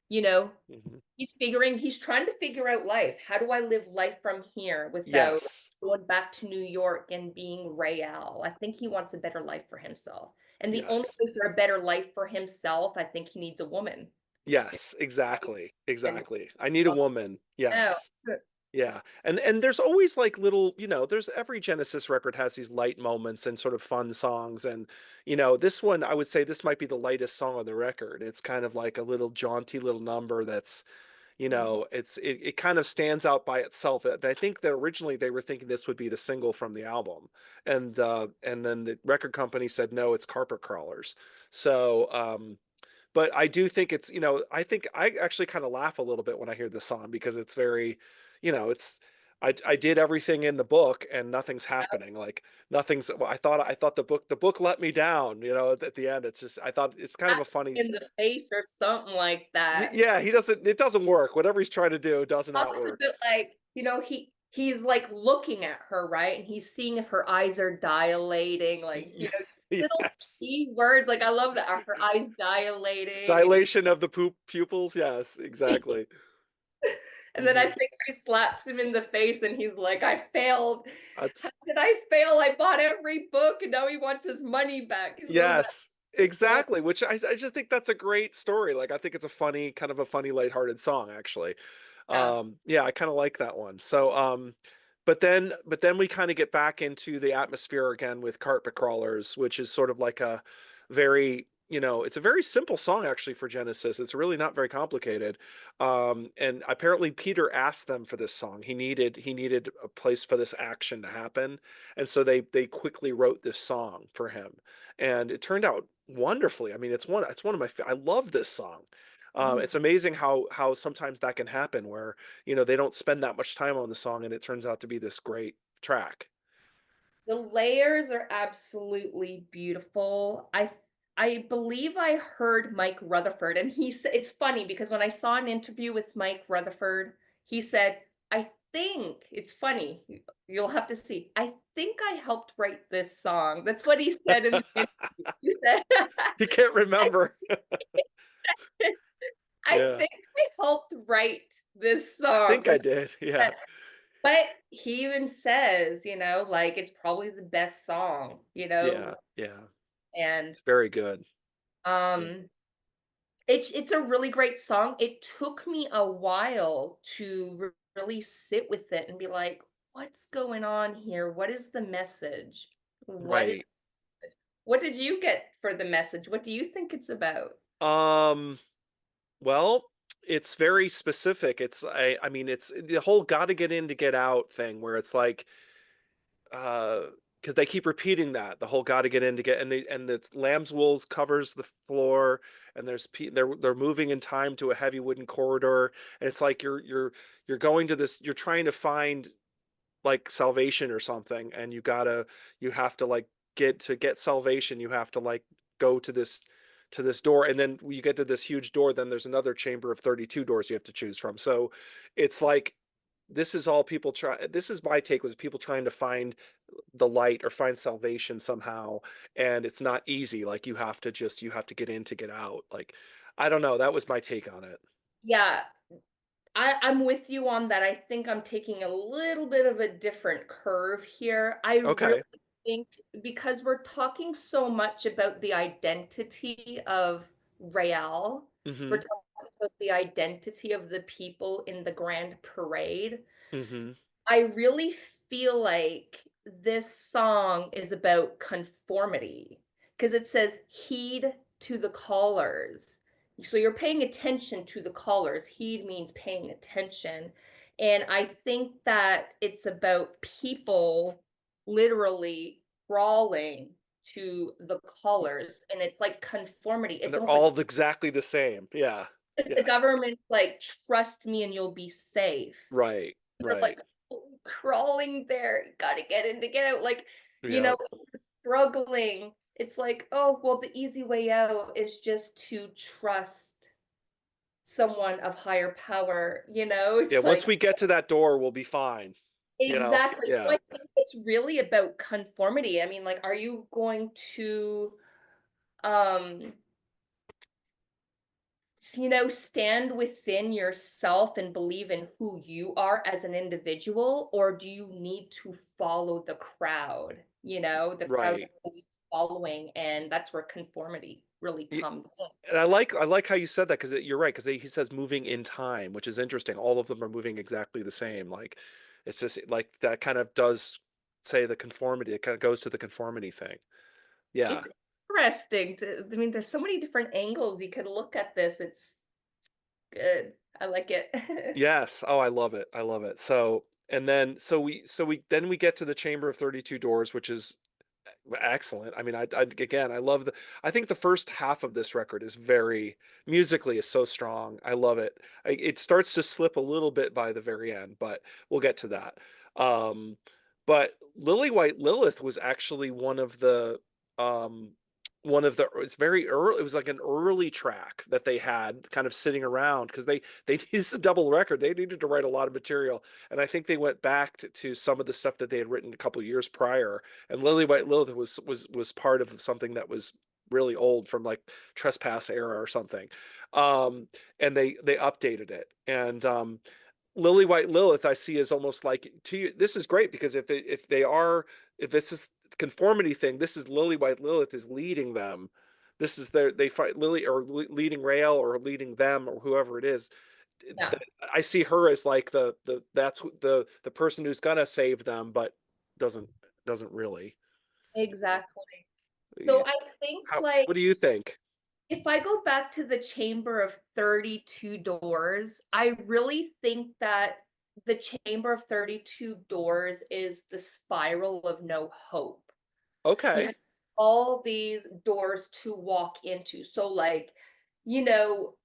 you know, Mhm. he's trying to figure out life. How do I live life from here without Yes. going back to New York and being Rael? I think he wants a better life for himself. And the only Yes. way for a better life for himself, I think he needs a woman. Yes, exactly. And Exactly. I need a woman. now, Yes. Yeah. And there's always like little, there's every Genesis record has these light moments and sort of fun songs and this one I would say this might be the lightest song on the record. It's kind of like a little jaunty little number that's, it kind of stands out by itself. And I think that originally they were thinking this would be the single from the album. And then the record company said no, it's Carpet Crawlers. So, but I do think it's, I think I actually kind of laugh a little bit when I hear this song because it's very, it's I did everything in the book and nothing's happening. Like nothing's well, I thought the book let me down, at the end. It's just I thought it's kind of pat a funny in the face or something like that. yeah, it doesn't work. Whatever he's trying to do does not Almost a work. bit like, he's like looking at her, right? And he's seeing if her eyes are dilating, like, little Yes. key words. Like I love that. Are her eyes dilating? Dilation of the pupils. Yes, exactly. And then I Hmm. think she slaps him in the face and he's like, I failed. That's How did I fail? I bought every book and now he wants his money back. He's little that yes, soul. exactly. Which I just think that's a great story. Like I think it's a funny, kind of a funny, lighthearted song, actually. Yeah. Yeah, I kind of like that one. So, but then we kind of get back into the atmosphere again with Carpet Crawlers, which is sort of like a very, it's a very simple song actually for Genesis. It's really not very complicated. And apparently Peter asked them for this song. He needed a place for this action to happen, and so they quickly wrote this song for him, and it turned out wonderfully. I mean, it's one of my I love this song. Mhm. It's amazing how sometimes that can happen where they don't spend that much time on the song and it turns out to be this great track. The layers are absolutely beautiful. I believe I heard Mike Rutherford, and he said it's funny because when I saw an interview with Mike Rutherford, he said I think it's funny. You'll have to see. I think I helped write this song. That's what he said in the interview. He said, You can't remember. I Yeah. think I helped write this I song. think I did. Yeah. But he even says, like it's probably the best song, Yeah. Yeah. and It's very good. Yeah. um it's a really great song. It took me a while to really sit with it and be like, what's going on here? What is the message? What is Right. what did you get for the message? What do you think it's about? Um, well, it's very specific. I mean, it's the whole gotta get in to get out thing where it's like, because they keep repeating that the whole "got to get in to get," and the lamb's wool covers the floor, and they're moving in time to a heavy wooden corridor, and it's like you're going to this, you're trying to find like salvation or something, and you have to like get salvation, you have to like go to this door, and then you get to this huge door, then there's another chamber of 32 doors you have to choose from. So it's like this is all people try, this is my take, was people trying to find the light or find salvation somehow, and it's not easy. Like you have to get in to get out. Like I don't know, that was my take on it. Yeah, I'm with you on that. I think I'm taking a little bit of a different curve here. I really Okay. think because we're talking so much about the identity of Rael, we're Mm-hmm. talking about the identity of the people in the grand parade. Mm-hmm. I really feel like this song is about conformity because it says heed to the callers. So you're paying attention to the callers. Heed means paying attention. And I think that it's about people literally crawling to the callers. And it's like conformity. And It's they're almost like all exactly the same. Yeah. the Yes. government, like, trust me and you'll be safe. Right. They're like Right. crawling there, gotta get in to get out, like, you Yeah. know, struggling. It's like, oh, well, the easy way out is just to trust someone of higher power, Yeah. It's Once like we get to that door, we'll be fine. You know? exactly. So Yeah. I think it's really about conformity. I mean, like, are you going to, um stand within yourself and believe in who you are as an individual, or do you need to follow the crowd? The crowd Right. is following, and that's where conformity really Y- comes in. And I like how you said that, because you're right, because he says moving in time, which is interesting. All of them are moving exactly the same. Like it's just like that kind of does say the conformity. It kind of goes to the conformity thing. Yeah. It's interesting I mean, there's so many different angles you could look at this. It's good. I like it. Yes. Oh, I love it. I love it. So, and then we get to the Chamber of 32 Doors, which is excellent. I mean, I again, I love I think the first half of this record is very musically is so strong. I love it. It starts to slip a little bit by the very end, but we'll get to that. Um, but Lily White Lilith was actually um it's very early, it was like an early track that they had kind of sitting around, because they it's a double record, they needed to write a lot of material, and I think they went back to some of the stuff that they had written a couple years prior, and Lily White Lilith was part of something that was really old, from like Trespass era or something. um and they updated it, and Lily White Lilith I see as almost like, to you this is great, because if they are, if this is conformity thing, this is Lily White Lilith is leading them. This is they fight Lily, or leading Rael, or leading them, or whoever it is. Yeah, I see her as like the person who's gonna save them, but doesn't doesn't really. exactly. So I think, How, like, what do you think? if I go back to the Chamber of 32 Doors, I really think that the Chamber of 32 Doors is the spiral of no hope. You Okay. have all these doors to walk into. So, like, you know,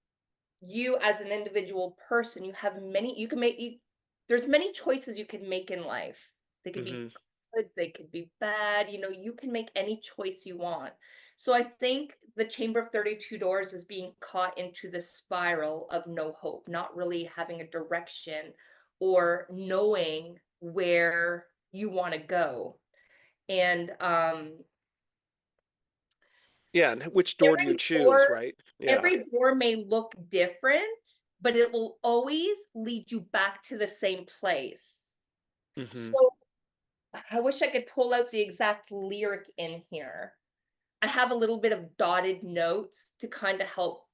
you as an individual person, you have many, you can make, there's many choices you can make in life. They could be Hmm. good, they could be bad, you can make any choice you want. So I think the Chamber of 32 Doors is being caught into the spiral of no hope, not really having a direction or knowing where you want to go. And Yeah, and which door do you every choose, door right? Yeah. every door may look different, but it will always lead you back to the same place. Mhm. So I wish I could pull out the exact lyric in here. I have a little bit of dotted notes to kind of help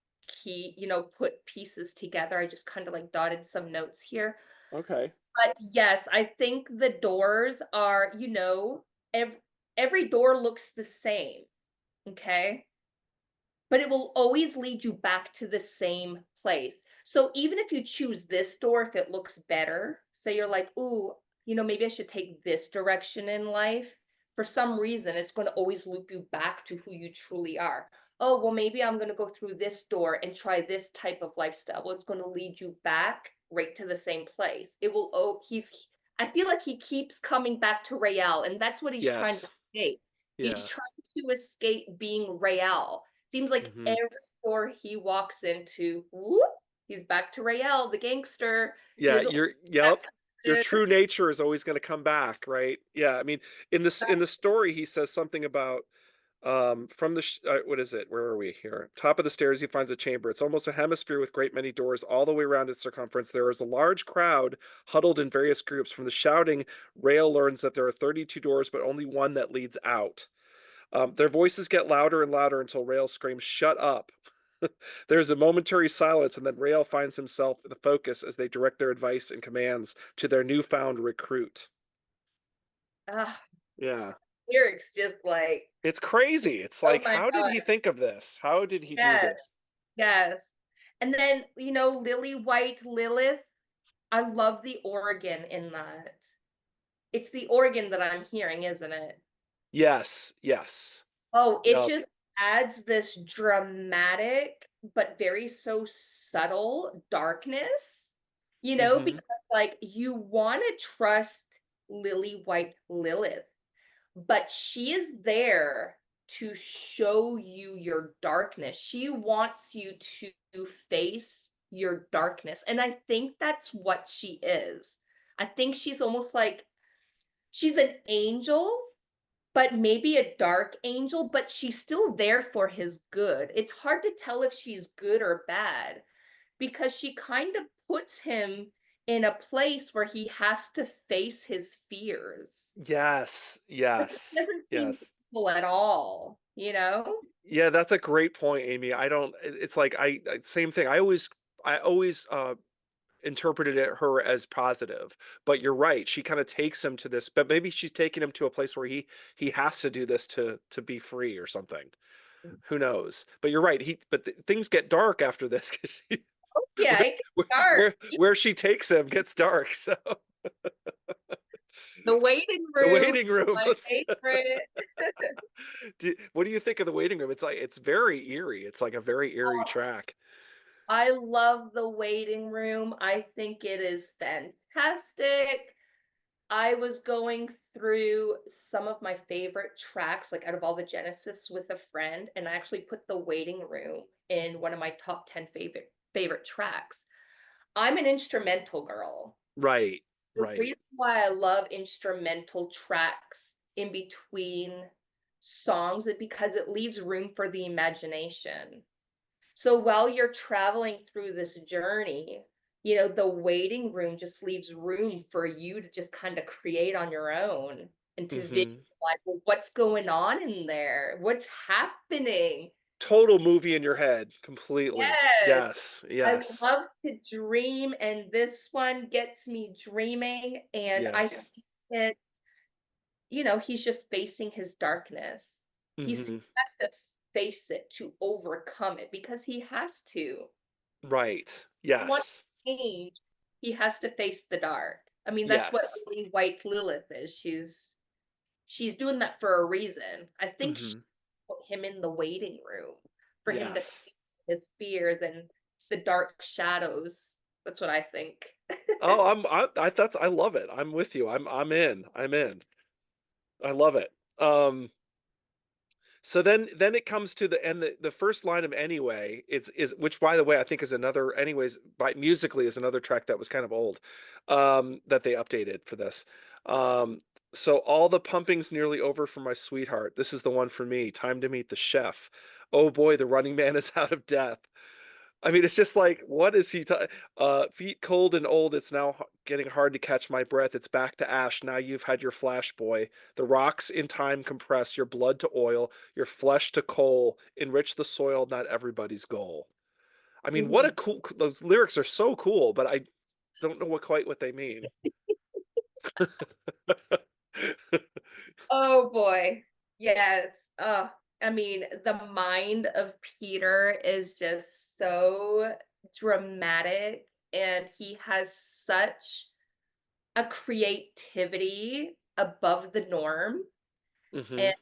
put pieces together. I just kind of like dotted some notes here. Okay. But yes, I think the doors are, every door looks the same, okay? But it will always lead you back to the same place. So even if you choose this door, if it looks better, say you're like, "Ooh, maybe I should take this direction in life." For some reason, it's going to always loop you back to who you truly are. Oh, well, maybe I'm going to go through this door and try this type of lifestyle. Well, it's going to lead you back right to the same place. It will, oh, I feel like he keeps coming back to Rael, and that's what he's trying to Yes. escape. He's Yeah. trying to escape being Rael. Seems like Mhm. every store he walks into, whoop, he's back to Rael, the gangster. He Yeah, is your that yep. Your person. true nature is always gonna come back, right? Yeah, I mean, in the story, he says something about, from the what is it? Where are we here? Top of the stairs, he finds a chamber. It's almost a hemisphere with great many doors all the way around its circumference. There is a large crowd huddled in various groups. From the shouting, Rail learns that there are 32 doors, but only one that leads out. Their voices get louder and louder until Rail screams, "Shut up." There's a momentary silence, and then Rail finds himself the focus as they direct their advice and commands to their newfound recruit. Ah, Yeah. lyrics just like, It's crazy. It's oh like, my how did God. he think of this? How did he do Yes, this? yes. And then, Lily White Lilith, I love the organ in that. It's the organ that I'm hearing, isn't it? Yes, yes. Oh, it Yep. just adds this dramatic, but very so subtle darkness, Mhm. because like you want to trust Lily White Lilith, but she is there to show you your darkness. She wants you to face your darkness. And I think that's what she is. I think she's almost like she's an angel, but maybe a dark angel, but she's still there for his good. It's hard to tell if she's good or bad because she kind of puts him in a place where he has to face his fears. Yes, But he yes, doesn't seem yes. evil at all, you know? Yeah, that's a great point, Amy. I don't it's like same thing. I always interpreted her as positive, but you're right. She kind of takes him to this, but maybe she's taking him to a place where he has to do this to be free or something. Who knows? But you're right. Things get dark after this 'cause Yeah, where, it gets dark. where she takes him gets dark. So The waiting the room, waiting room. my favorite. What do you think of the waiting room? It's like it's very eerie. It's like a very eerie track. I love the waiting room. I think it is fantastic. I was going through some of my favorite tracks, like out of all the Genesis with a friend, and I actually put the waiting room in one of my top 10 favorite tracks. I'm an instrumental girl. Right, The right. reason why I love instrumental tracks in between songs is because it leaves room for the imagination. So while you're traveling through this journey, the waiting room just leaves room for you to just kind of create on your own and to Hmm. visualize, well, what's going on in there? What's happening? Total movie in your head, completely. Yes. Yes, I yes, love to dream, and this one gets me dreaming. And I think yes. that, he's just facing his darkness. He Hmm. has to face it to overcome it because he has to. Right. He wants Yes, to change, he has to face the dark. I mean, that's what yes. Lily White Lilith is. She's doing that for a reason. I think she Hmm. put him in the waiting room for him to Yes. face his fears and the dark shadows. That's what I think. Oh, I love it. I'm with you. I'm in. I'm in. I love it. Um, So then it comes to the first line of Anyway is which by the way I think is another anyways by musically is another track that was kind of old that they updated for this. Um so all the pumping's nearly over for my sweetheart. This is the one for me. Time to meet the chef. Oh boy, the running man is out of death. I mean, it's just like, what is he? Feet cold and old. It's now getting hard to catch my breath. It's back to ash. Now you've had your flash, boy. The rocks in time compress your blood to oil, your flesh to coal. Enrich the soil, not everybody's goal. I mean, what a Mhm. cool. Those lyrics are so cool, but I don't know what they mean. Oh boy. Yes. I mean, the mind of Peter is just so dramatic, and he has such a creativity above the norm, Hmm. and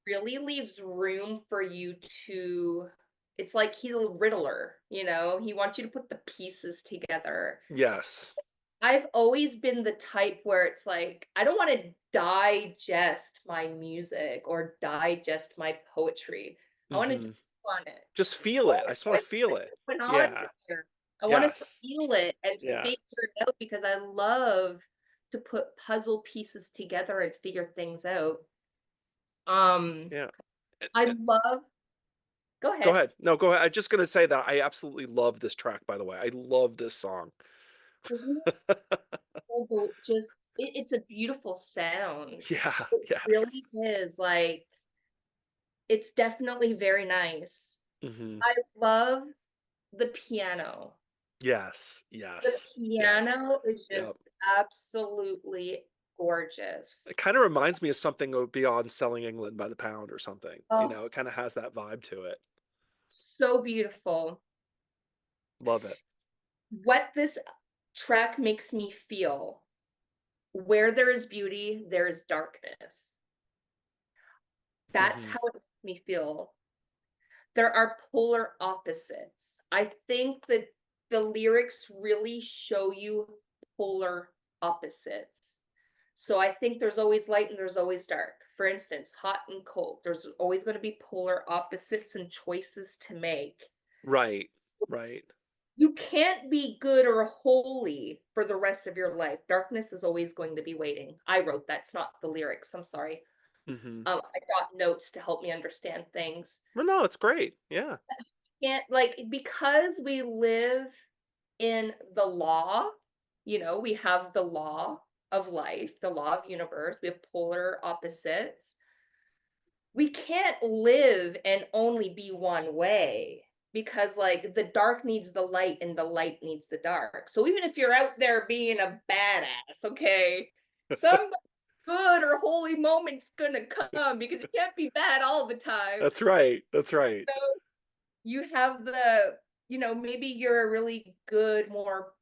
really leaves room for you to it's like he's a riddler, you know? He wants you to put the pieces together. Yes. I've always been the type where it's like, I don't wanna digest my music or digest my poetry. I wanna Hmm. just on it. Just I feel it. I wanna just know want to feel what's it. going on Yeah. here. I wanna Yes. feel it and Yeah. figure it out because I love to put puzzle pieces together and figure things out. Um, Yeah. I love Go Go ahead. ahead. No, go ahead. I'm just gonna say that I absolutely love this track, by the way. I love this song. Isn't it just it's a beautiful sound. Yeah, It yes. really is, like, it's definitely very nice. Mhm. I love the piano. Yes, The yes, yes. piano is Yep. just absolutely It gorgeous. kinda reminds me of something that would be on Selling England by the Pound or something, you Oh, know, it kinda has that vibe to it. so beautiful. Love it. What this track makes me feel, where there is beauty, there is darkness. That's Mhm. how it makes me feel. There are polar opposites. I think that the lyrics really show you polar opposites. So I think there's always light and there's always dark. For instance, hot and cold. There's always going to be polar opposites and choices to make. Right, right. You can't be good or holy for the rest of your life. Darkness is always going to be waiting. I wrote that's not the lyrics. I'm sorry. Mhm. I got notes to help me understand things. Well, no, it's great. Yeah. Can't like because we live in the law, you know, we have the law of life, the law of universe, we have polar opposites. We can't live and only be one way because like the dark needs the light and the light needs the dark. So even if you're out there being a badass, okay, some good or holy moment's gonna come because you can't be bad all the time. That's right, that's right. You have the maybe you're a really good, more,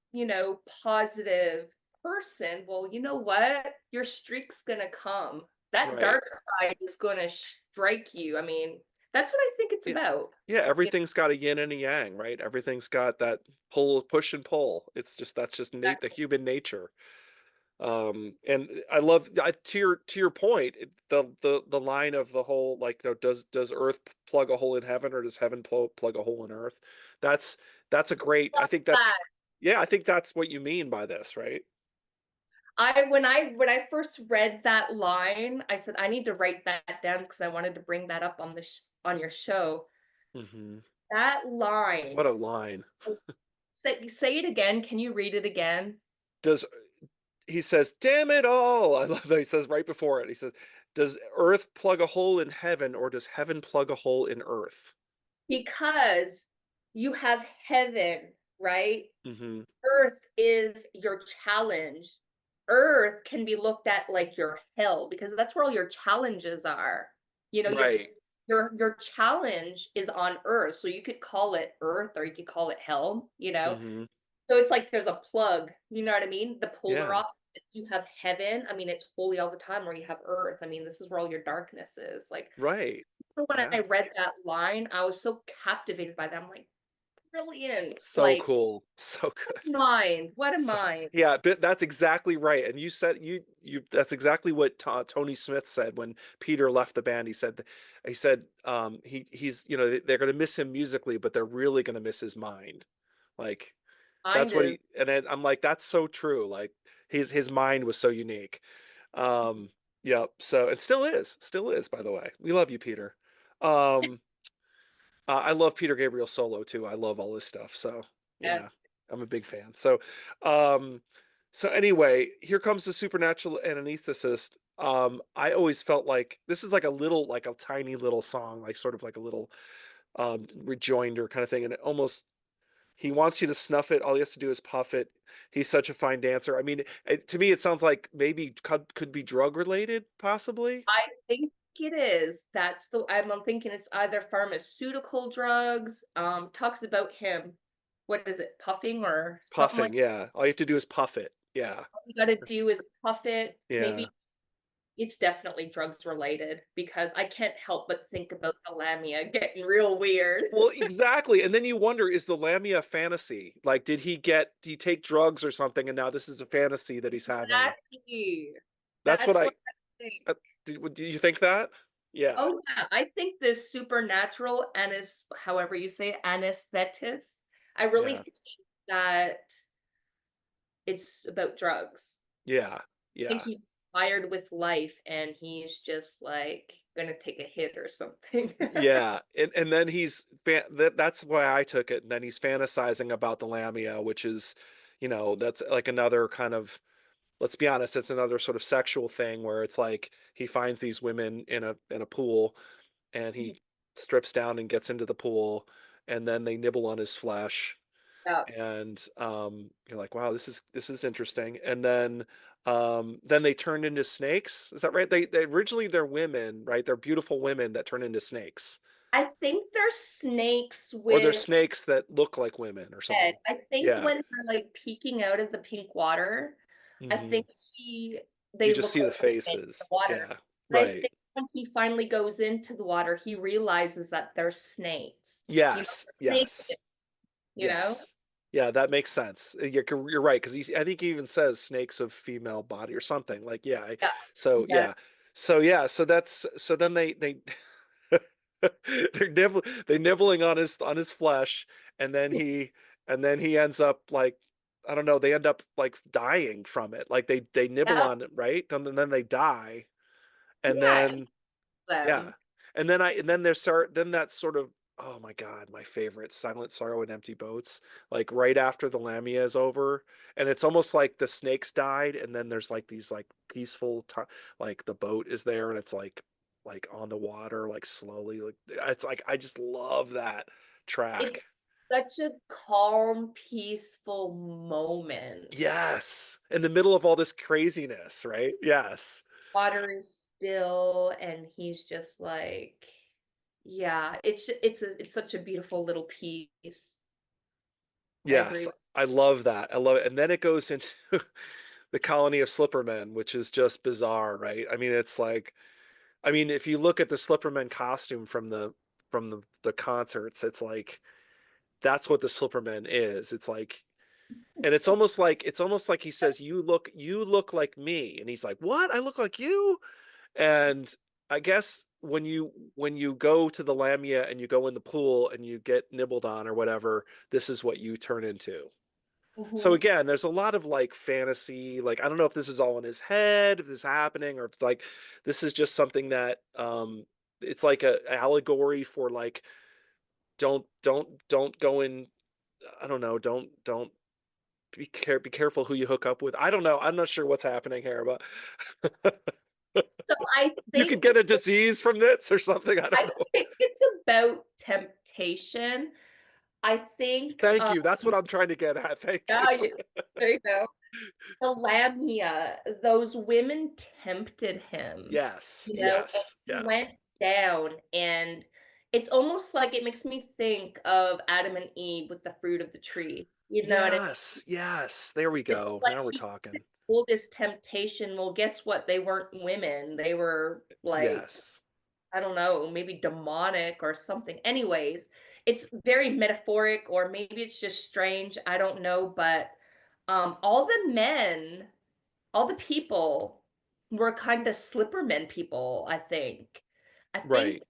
positive person. Well, you know what? Your streak's gonna come. That Right. dark side is gonna strike you. I mean, that's what I think it's Yeah. about. Yeah, You know, everything's got a yin and a yang, right? Everything's got that push and pull. It's just that's just the exactly. human nature. And I love to your point, the line of the whole like, you know, does Earth plug a hole in heaven or does heaven plug a hole in Earth? That's that's a great. I think that's That yeah, I think that's what you mean by this, right? when I first read that line, I said I need to write that down because I wanted to bring that up on the on your show. Hmm. That line, What a line. like, say it again. Can you read it again? Does he says, "Damn it all!" I love that he says right before it. He says, "Does Earth plug a hole in heaven, or does heaven plug a hole in Earth?" Because you have heaven, right? Hmm. Earth is your challenge. Earth can be looked at like your hell because that's where all your challenges are. You know, Right. your challenge is on Earth. So you could call it Earth or you could call it hell, you know. Hmm. So it's like there's a plug, you know what I mean? The polar Yeah. opposite. You have heaven. I mean, it's holy all the time, or you have Earth. I mean, this is where all your darkness is. Like Right. when I Yeah. read that line, I was so captivated by that. I'm like, brilliant. So Like, cool. So good. mind, what a So mind. yeah, but that's exactly right. And you said you that's exactly what Tony Smith said when Peter left the band. He said he's they're going to miss him musically, but they're really going to miss his mind. Like that's Mind what is he and then I'm like that's so true. Like his mind was so unique. Um yeah, so it still is by the way. We love you, Peter. Um I love Peter Gabriel solo too. I love all this stuff. So yes, yeah, I'm a big fan. Um, so anyway, here comes the supernatural anesthetist. I always felt like this is like a tiny little song, like sort of like a little rejoinder kind of thing, and it almost he wants you to snuff it. All he has to do is puff it. He's such a fine dancer. I mean, to me, it sounds like maybe could be drug related, possibly. I think it is. That's the I'm thinking it's either pharmaceutical drugs, talks about him. What is it, puffing or something like Puffing, yeah. All you have to do is puff it. Yeah. what you gotta do is puff it. Yeah. Maybe it's definitely drugs related because I can't help but think about the Lamia getting real weird. Well, exactly, and then you wonder, is the Lamia fantasy? Like, did he take drugs or something, and now this is a fantasy that he's having? Exactly. That's what That's I what I think. do you think that? Yeah, Oh yeah, I think this supernatural however you say it, anesthetist. I really yeah, think that it's about drugs. yeah, I think yeah, he's fired with life and he's just like gonna take a hit or something. yeah, and then that's why I took it, and then he's fantasizing about the Lamia, which is, that's like another kind of let's be honest, it's another sort of sexual thing where it's like he finds these women in a pool and he strips down and gets into the pool and then they nibble on his flesh Yeah. and you're like wow this is interesting and then they turn into snakes, is that right? They originally they're women, right? They're beautiful women that turn into snakes, I think they're snakes or they're with snakes that look like women or head. something. I think Yeah. when they're like peeking out of the pink water, I Hmm. think You they just look see the like women in the faces, water. yeah, But I right. think when he finally goes into the water, he realizes that they're snakes. You know, Yes, snakes, yes. you know? Yes. Yeah, that makes sense. You're right because I think he even says snakes of female body or something. Like, yeah. Yeah. So Yeah. yeah. So yeah. So then they they nibbling on his flesh, and then he ends up like I don't know. They end up like dying from it. Like they nibble Yeah. on it, right? And then they die, and Yeah. then yeah. Them. And then then that sort of oh my god, my favorite Silent Sorrow and Empty Boats, like right after the Lamia is over, and it's almost like the snakes died and then there's like these like peaceful like the boat is there and it's like on the water like slowly like it's like I just love that It's track. such a calm, peaceful moment. Yes. In the middle of all this craziness, right? Yes. Water is still, and he's just like, yeah, it's such a beautiful little piece. I Yes. agree. I love that. I love it. And then it goes into the colony of Slippermen, which is just bizarre, right? I mean, it's like, I mean, if you look at the Slipperman costume from the concerts, it's like that's what the Slipperman is. It's like, and it's almost like he says, you look like me," and he's like, "What? I look like you?" And I guess when you go to the Lamia and you go in the pool and you get nibbled on or whatever, this is what you turn into. So Mhm. again, there's a lot of like fantasy, like I don't know if this is all in his head, if this is happening, or if it's like this is just something that it's like a allegory for like don't go in I don't know, don't be careful who you hook up with. I don't know. I'm not sure what's happening here, but So you could get a disease from this or something. I don't I know. think it's about temptation. I think, Thank you. That's what I'm trying to get at. Thank you. yeah, there you go. The Lamia, those women tempted him, Yes. and Yes. he Yes. went down, and it's almost like it makes me think of Adam and Eve with the fruit of the tree. You know what I mean? Yes, yes. There we It's go. like Now we're he talking. pulled this temptation. Well, guess what? They weren't women. They were like, Yes. I don't know, maybe demonic or something. Anyways, it's very metaphoric, or maybe it's just strange. I don't know, but all the men, all the people were kind of Slipperman people, I think. I think, Right.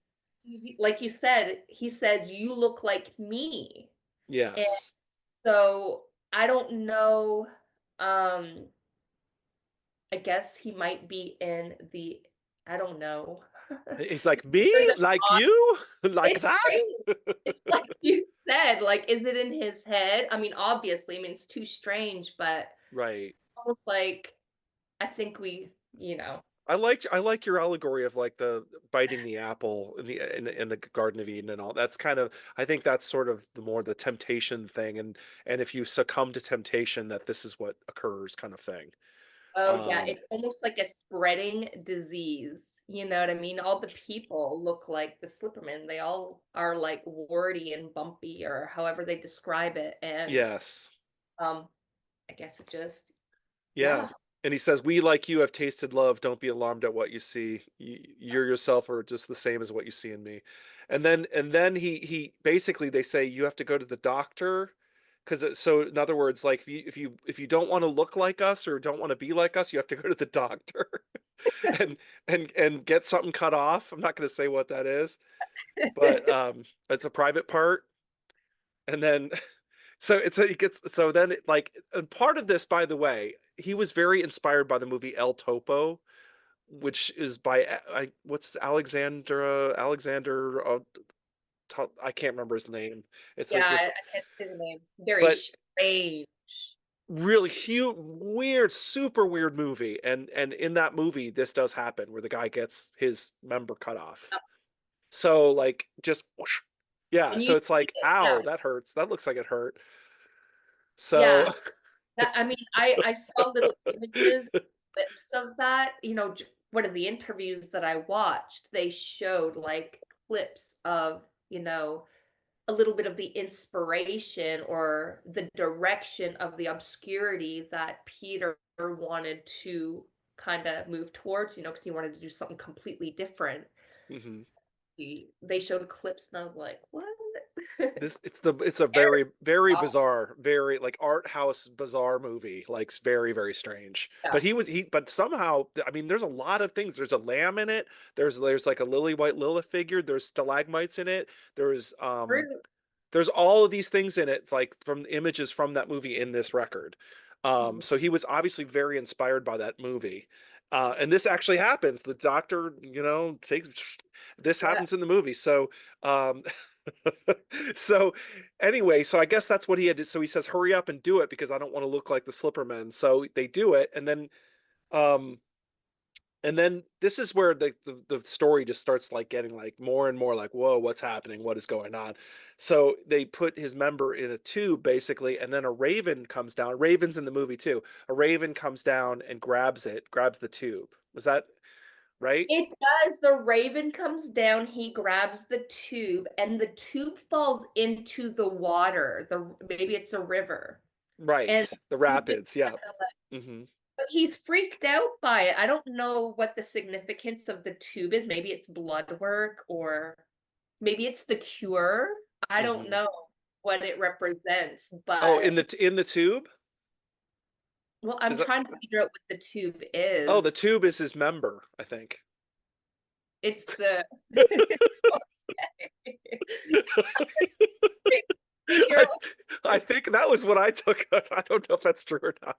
like you said, he says, "You look like me." And Yes. so I don't know. Um, I guess he might be in the, I don't know. He's like, me? For the Like thought, you? Like it's that? strange. It's like you said, like, is it in his head? I mean, obviously, I mean, it's too strange, but Right. almost like I think we, you know. I like your allegory of like the biting the apple in the Garden of Eden and all. That's kind of, I think that's sort of the more the temptation thing, and if you succumb to temptation, that this is what occurs kind of thing. Oh yeah, Um it's almost like a spreading disease. You know what I mean? All the people look like the Slipperman. They all are like warty and bumpy, or however they describe it. And yes. um, I guess it just, Yeah. yeah. And he says, "We like you have tasted love. Don't be alarmed at what you see. You yourself are just the same as what you see in me." And then he basically they say you have to go to the doctor because so in other words, like if you don't want to look like us or don't want to be like us, you have to go to the doctor and and get something cut off. I'm not going to say what that is, but it's a private part. And then so it's it gets so then it, like and part of this, by the way, he was very inspired by the movie El Topo, which is by what's Alexander I can't remember his name. It's Yeah, like I this, can't say the name. Very but strange. really huge, weird, super weird movie. And in that movie, this does happen where the guy gets his member cut off. So like just whoosh. Yeah, And so you it's see like, it, ow, yeah, that hurts. That looks like it hurt. So yeah. That, I mean, I saw little images, clips of that. You know, one of the interviews that I watched, they showed like clips of, you know, a little bit of the inspiration or the direction of the obscurity that Peter wanted to kind of move towards, you know, because he wanted to do something completely different. mhm. They showed clips and I was like, what? It's a Very very odd. bizarre, very like art house bizarre movie, like it's very strange. Yeah. But but somehow, I mean, there's a lot of things. There's a lamb in it. There's like a lily white Lilith figure. There's stalagmites in it. There's all of these things in it, like from images from that movie in this record. Mhm. So he was obviously very inspired by that movie. And this actually happens. The doctor, takes this Yeah. happens in the movie. So, um, so anyway, so I guess that's what he had to. So he says, "Hurry up and do it because I don't want to look like the Slipperman." So they do it, um, and then this is where the story just starts like getting like more and more like, whoa, what's happening, what is going on? So they put his member in a tube basically, and then a raven comes down. Raven's in the movie too. A raven comes down and grabs the tube. Was that right? It does. The raven comes down, he grabs the tube, and the tube falls into the water. Maybe it's a river. And Right, the the tube is rapids, yeah. kind of like, Hmm. but he's freaked out by it. I don't know what the significance of the tube is. Maybe it's blood work, or maybe it's the cure. I don't Hmm. know what it represents, Oh, but in the tube. well, Is I'm that? trying to figure out what the tube Oh, the is. tube is his member, I think. It's the figure I, out. I think that was what I took. I don't know if that's true or not.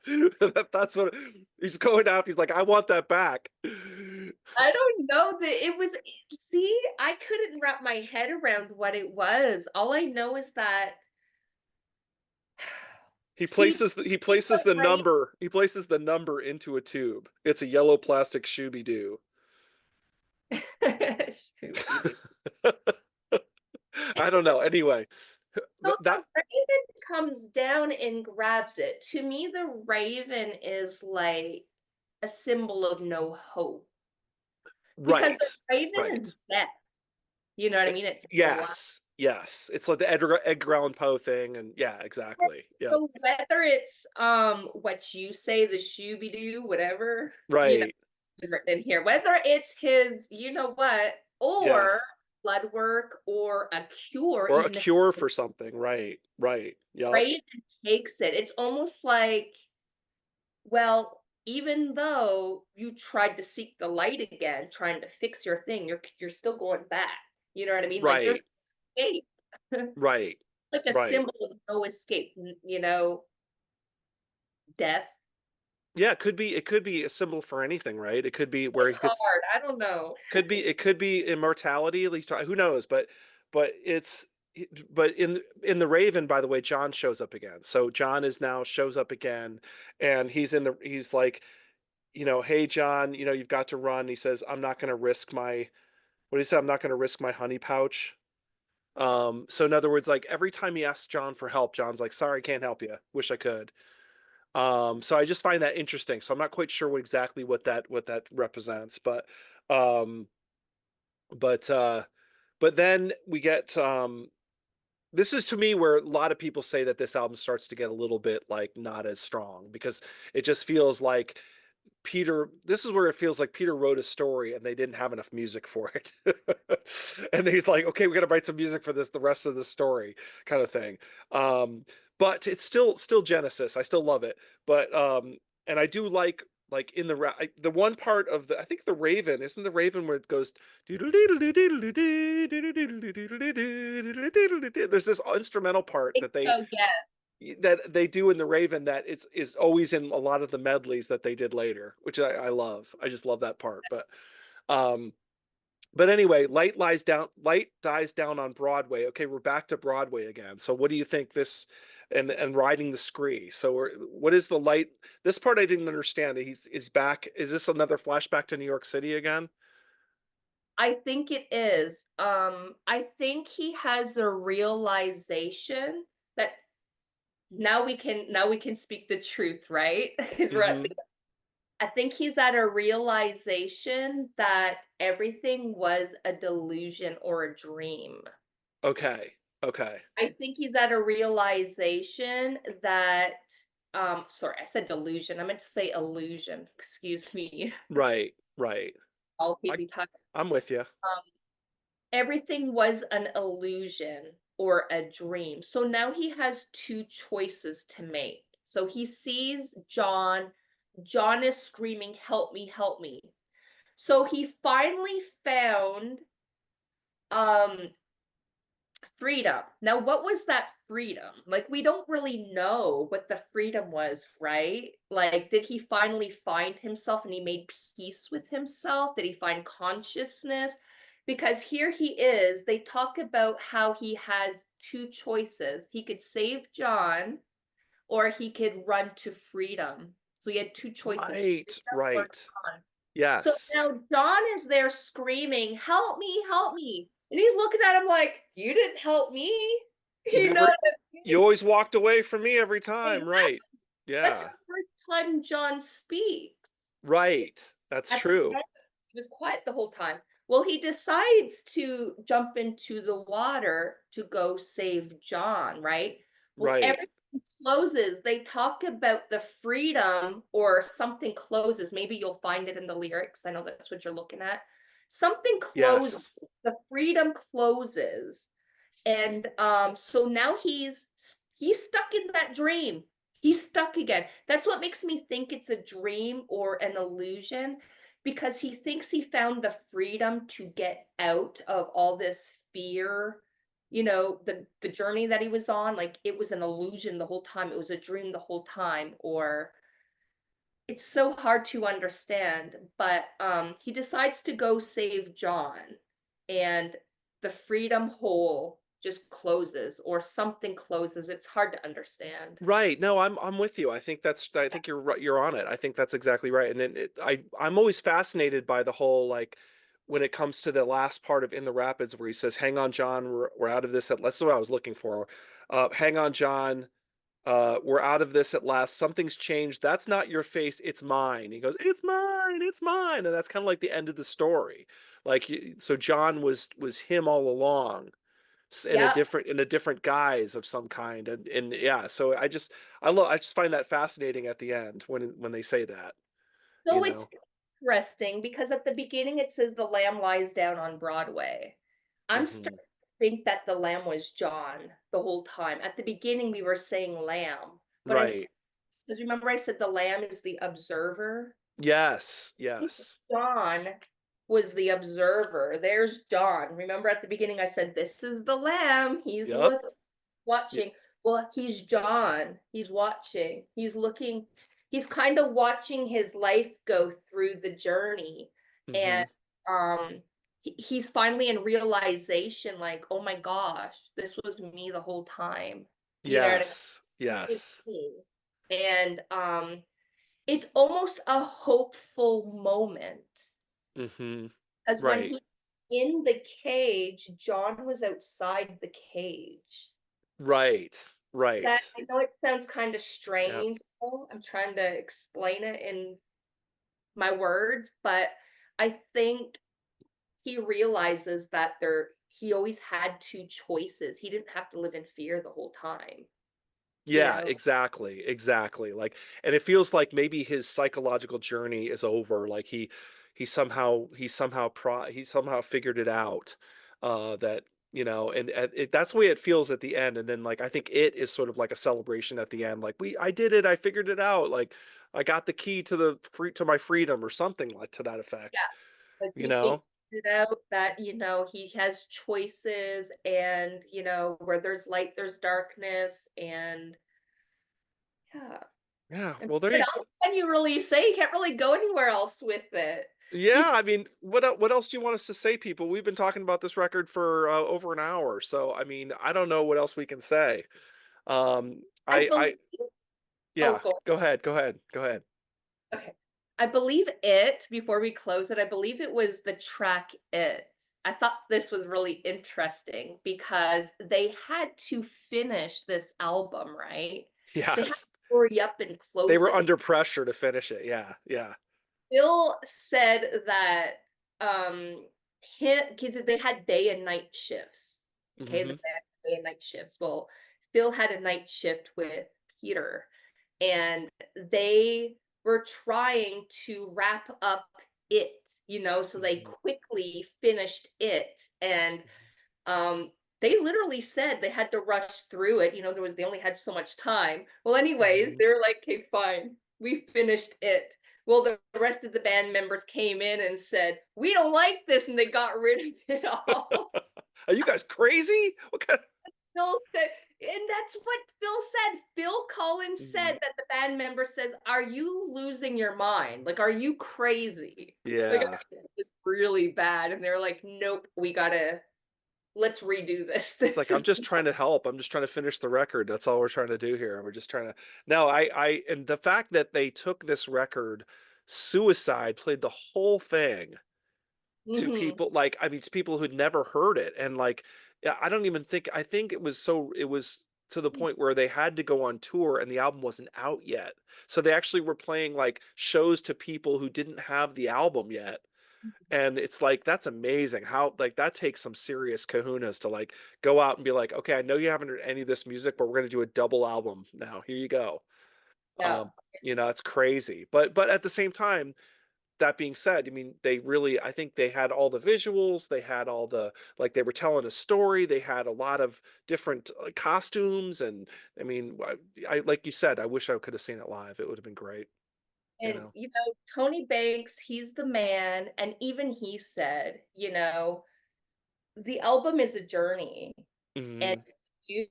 That's what he's going out. He's like, I want that back. I don't know that it was. See, I couldn't wrap my head around what it was. All I know is that He places the number the number into a tube. It's a yellow plastic shooby doo. Scooby-Doo. I don't know. Anyway, So but that the raven comes down and grabs it. To me, the raven is like a symbol of no hope because the right, raven is right. death. You know what I Eh, mean? It's the last. yes, yes. It's like the Edgar Allan Poe thing, and yeah, exactly. Yep. So whether it's what you say, the shooby doo, whatever, you know, Right. written in here, whether it's his, you know what, or Yes. blood work or a cure, or a even if cure for something. Right, right. Yep. Raven takes it. It's almost like, well, even though you tried to seek the light again, trying to fix your thing, you're still going back. You know what I mean? Like there's Right, escape. right, Like a right. symbol of no escape, you know, death. Yeah, it could be a symbol for anything, right? It could be where It's he could hard. I don't know. it could be immortality, at least who knows, but it's but in the Raven, by the way, John shows up again. So John is now shows up again, and he's like, hey John, you've got to run. He says, I'm not going to risk my what do you say? I'm not going to risk my honey pouch. So in other words, like every time he asks John for help, John's like, sorry, can't help you. Wish I could. So I just find that interesting. So I'm not quite sure exactly what that represents, um, but uh, but then we get this is to me where a lot of people say that this album starts to get a little bit like not as strong because it just feels like this is where it feels like Peter wrote a story and they didn't have enough music for it. And he's like, okay, we got to write some music for the rest of the story kind of thing. Um, but it's still Genesis. I still love it. But and I do like in the one part of I think the Raven, isn't the Raven where it goes there's this instrumental part Think so, yeah. that they do in the Raven that is always in a lot of the medleys that they did later, which I love. I just love that part. Um but anyway, light dies down on Broadway. Okay, we're back to Broadway again. So what do you think this and riding the scree? So what is the light? This part I didn't understand. He's back. Is this another flashback to New York City again? I think it is. I think he has a realization that now we can speak the truth, right? Because Mm-hmm. I think he's at a realization that everything was a delusion or a dream. Okay. Okay. I think he's at a realization that sorry, I said delusion. I meant to say illusion. Excuse me. Right. Right. All I hazy time. I'm with you. Everything was an illusion or a dream. So now he has two choices to make. So he sees John. John is screaming, "Help me, help me." So he finally found um freedom. Now, what was that freedom? Like, we don't really know what the freedom was, right? Like, did he finally find himself and he made peace with himself? Did he find consciousness? Because here he is. They talk about how he has two choices. He could save John or he could run to freedom. So he had two choices, Right. freedom or Right. John. So Yes. now John is there screaming, "Help me, help me." And he's looking at him like, "You didn't help me." You You know never what I you mean? always walked away from me every time, Exactly. right. That's Yeah. the first time John speaks. Right. That's At the true. end, he was quiet the whole time. Well, he decides to jump into the water to go save John, right? Well, Right. everything closes. They talk about the freedom or something closes. Maybe you'll find it in the lyrics. I know that's what you're looking at. Something closes. Yes. The freedom closes. And so now he's stuck in that dream. He's stuck again. That's what makes me think it's a dream or an illusion because he thinks he found the freedom to get out of all this fear. You know, the journey that he was on, like it was an illusion the whole time. It was a dream the whole time, or it's so hard to understand, but he decides to go save John, and the freedom hole just closes or something closes. It's hard to understand. Right. No, I'm with you. I think you're right, you're on it. I think that's exactly right. And then I'm always fascinated by the whole like when it comes to the last part of In the Rapids where he says, "Hang on, John, we're out of this at." That's what I was looking for. Hang on, John. We're out of this at last. Something's changed. That's not your face. It's mine. He goes, "It's mine. It's mine." And that's kind of like the end of the story. Like so John was him all along Yeah. in a different guise of some kind. And yeah, so I just find that fascinating at the end when they say that, you So it's know. interesting because at the beginning it says the lamb lies down on Broadway. I'm Mhm. starting to think that the lamb was John the whole time. At the beginning, we were saying lamb, but I Right. because remember I said the lamb is the observer? Yes, I think yes. John was the observer. There's John. Remember at the beginning I said, "This is the lamb. He's Yep. Y watching." Well, he's John. He's watching. He's looking. He's kind of watching his life go through the journey, and Mhm. he's finally in realization, like, "Oh my gosh, this was me the whole time." You know what I mean? Yes, It's yes. me. And it's almost a hopeful moment Mhm. as when Right. he in the cage, John was outside the cage. Right. That Right. I know it sounds kind of Yep. strange. I'm trying to explain it in my words, but I think he realizes that he always had two choices. He didn't have to live in fear the whole time, you Yeah, know? exactly, exactly, like and it feels like maybe his psychological journey is over, like he somehow figured it out, that, and that's the way it feels at the end, and then, like, I think it is sort of like a celebration at the end, like, I did it, I figured it out, like, I got the key to my freedom," or something like to that Yeah, effect, like you he figured know? it out that, he has choices and, where there's light, there's darkness and yeah. Yeah, And well, there what you else can you really say? You can't really go anywhere else with it. You Yeah, I mean, what else do you want us to say, people? We've been talking about this record for, over an hour, so, I mean, I don't know what else we can say. I believe I oh, yeah, go go ahead, go ahead, go ahead. okay. I believe before we close it, I believe it was the track It. I thought this was really interesting because they had to finish this album, right? They had to Yes, hurry up and they close were it. under pressure to finish it, yeah, yeah. Bill said that because they had day and night shifts. Okay, the Mhm, band had day and night shifts. Well, Phil had a night shift with Peter, and they were trying to wrap up it, so they mhm, quickly finished it. And um, they literally said they had to rush through it. They only had so much time. Well, anyways, mhm. they were like, "Okay, fine, we finished it." Well, the rest of the band members came in and said, "We don't like this," and they got rid of it all. Are you guys crazy? What kind Phil said, and that's what Phil said. Phil Collins said Mhm. that the band member says, "Are you losing your mind? Like, are you crazy?" Like, Yeah. it was really bad, and they're like, "Nope, let's redo this. He's This like, is "I'm just trying to help. I'm just trying to finish the record. That's all we're trying to do here. We're just trying to." No, and the fact that they took this record, Suicide played the whole thing to Mhm. people, like, I mean, to people who'd never heard it, and, like, yeah, I don't even think I think it was to the point where they had to go on tour and the album wasn't out yet. So they actually were playing, like, shows to people who didn't have the album yet, and it's like, that's amazing how, like, that takes some serious kahunas to, like, go out and be like, "Okay, I know you haven't heard any of this music, but we're gonna do a double album now. Here you go." Yeah. It's crazy. But at the same time, that being said, I mean, I think they had all the visuals, they had all the, like, they were telling a story, they had a lot of different, costumes, and I mean, like you said, I wish I could have seen it live. It would have been great, you And, know? Tony Banks, he's the man. And even he said, the album is a journey. And Mhm. he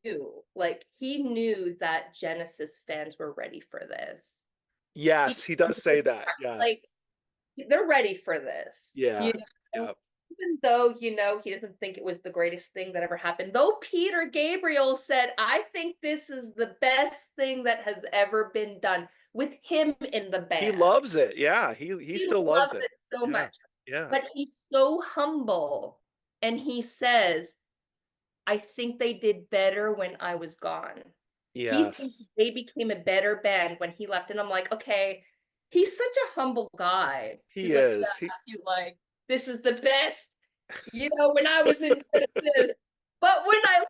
knew that Genesis fans were ready for this. He Yes, he does say that. like Yes. they're ready for this. Yeah. Yep. Even though, he doesn't think it was the greatest thing that ever happened. Though Peter Gabriel said, "I think this is the best thing that has ever been done," with him in the He band. loves it. Yeah, he He still loves loves it. it so Yeah. much. Yeah. But he's so humble. And he says, "I think they did better when I was gone." He thinks Yes. they became a better band when he left. And I'm like, okay, he's such a humble guy. He He's like, yeah, is. He this is the best, when I was in Genesis. But when I left,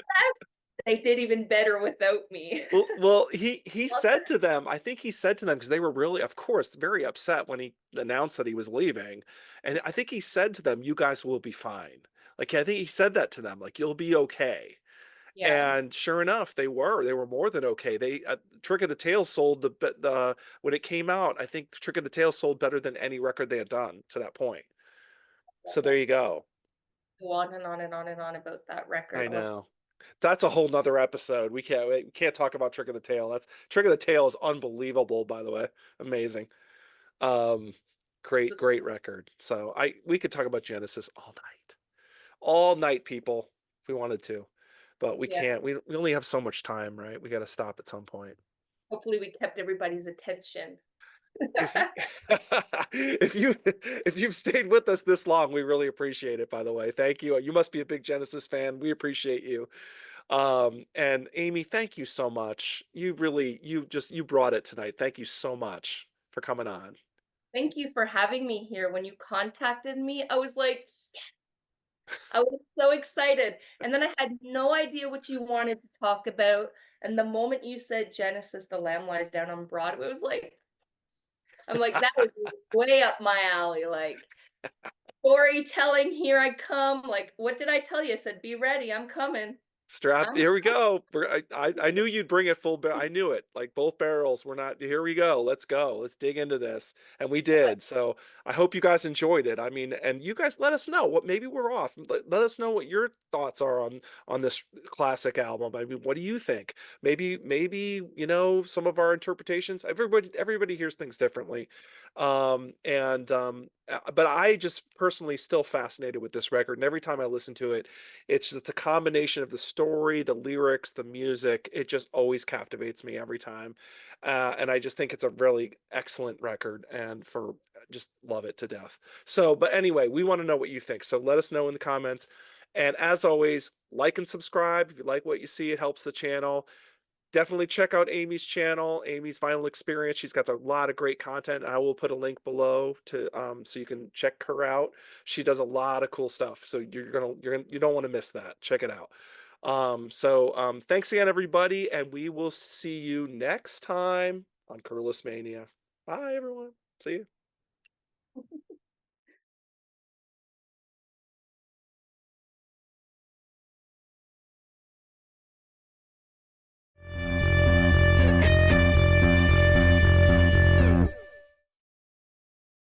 they did even better without me. well, he said to them, I think he said to them, because they were really, of course, very upset when he announced that he was leaving, and I think he said to them, "You guys will be fine. Like, I think he said that to them, like, "You'll be okay." Yeah. And sure enough, they were more than okay. Trick of the Tail sold the when it came out, I think Trick of the Tail sold better than any record they had done to that point. So there you go. Go on and on and on and on about that record. I Oh, know. That's a whole nother episode. We can't talk about Trick of the Tail. That's Trick of the Tail is unbelievable, by the way. Amazing. Um, great, this great record. So we could talk about Genesis all night. All night, people, if we wanted to. But we yeah. can't. We only have so much time, right? We gotta stop at some point. Hopefully we kept everybody's attention. If you if you've stayed with us this long, we really appreciate it, by the way. Thank you. You must be a big Genesis fan. We appreciate you. And Amy, thank you so much. You brought it tonight. Thank you so much for coming on. Thank you for having me here. When you contacted me, I was like, I was so excited. And then I had no idea what you wanted to talk about. And the moment you said Genesis, The Lamb Lies Down on Broadway, it was like, yes. I'm like, that is way up my alley. Like, storytelling, here I come. Like, what did I tell you? I said, be ready, I'm coming. Strap, I'm here we go. I knew you'd bring it full I knew it. Like both barrels. We're not here we go. Let's go. Let's dig into this. And we did. So I hope you guys enjoyed it. I mean, and you guys let us know what maybe we're off. Let us know what your thoughts are on this classic album. I mean, what do you think? Maybe, some of our interpretations. Everybody hears things differently. But I just personally still fascinated with this record. And every time I listen to it, it's just the combination of the story, the lyrics, the music. It just always captivates me every time, and I just think it's a really excellent record, and for just love it to death. So, but anyway, we want to know what you think. So let us know in the comments. And as always, like and subscribe if you like what you see. It helps the channel. Definitely check out Amy's channel, Amy's Vinyl Experience. She's got a lot of great content. I will put a link below to so you can check her out. She does a lot of cool stuff. So you don't want to miss that. Check it out. Thanks again, everybody, and we will see you next time on Curless Mania. Bye, everyone. See you.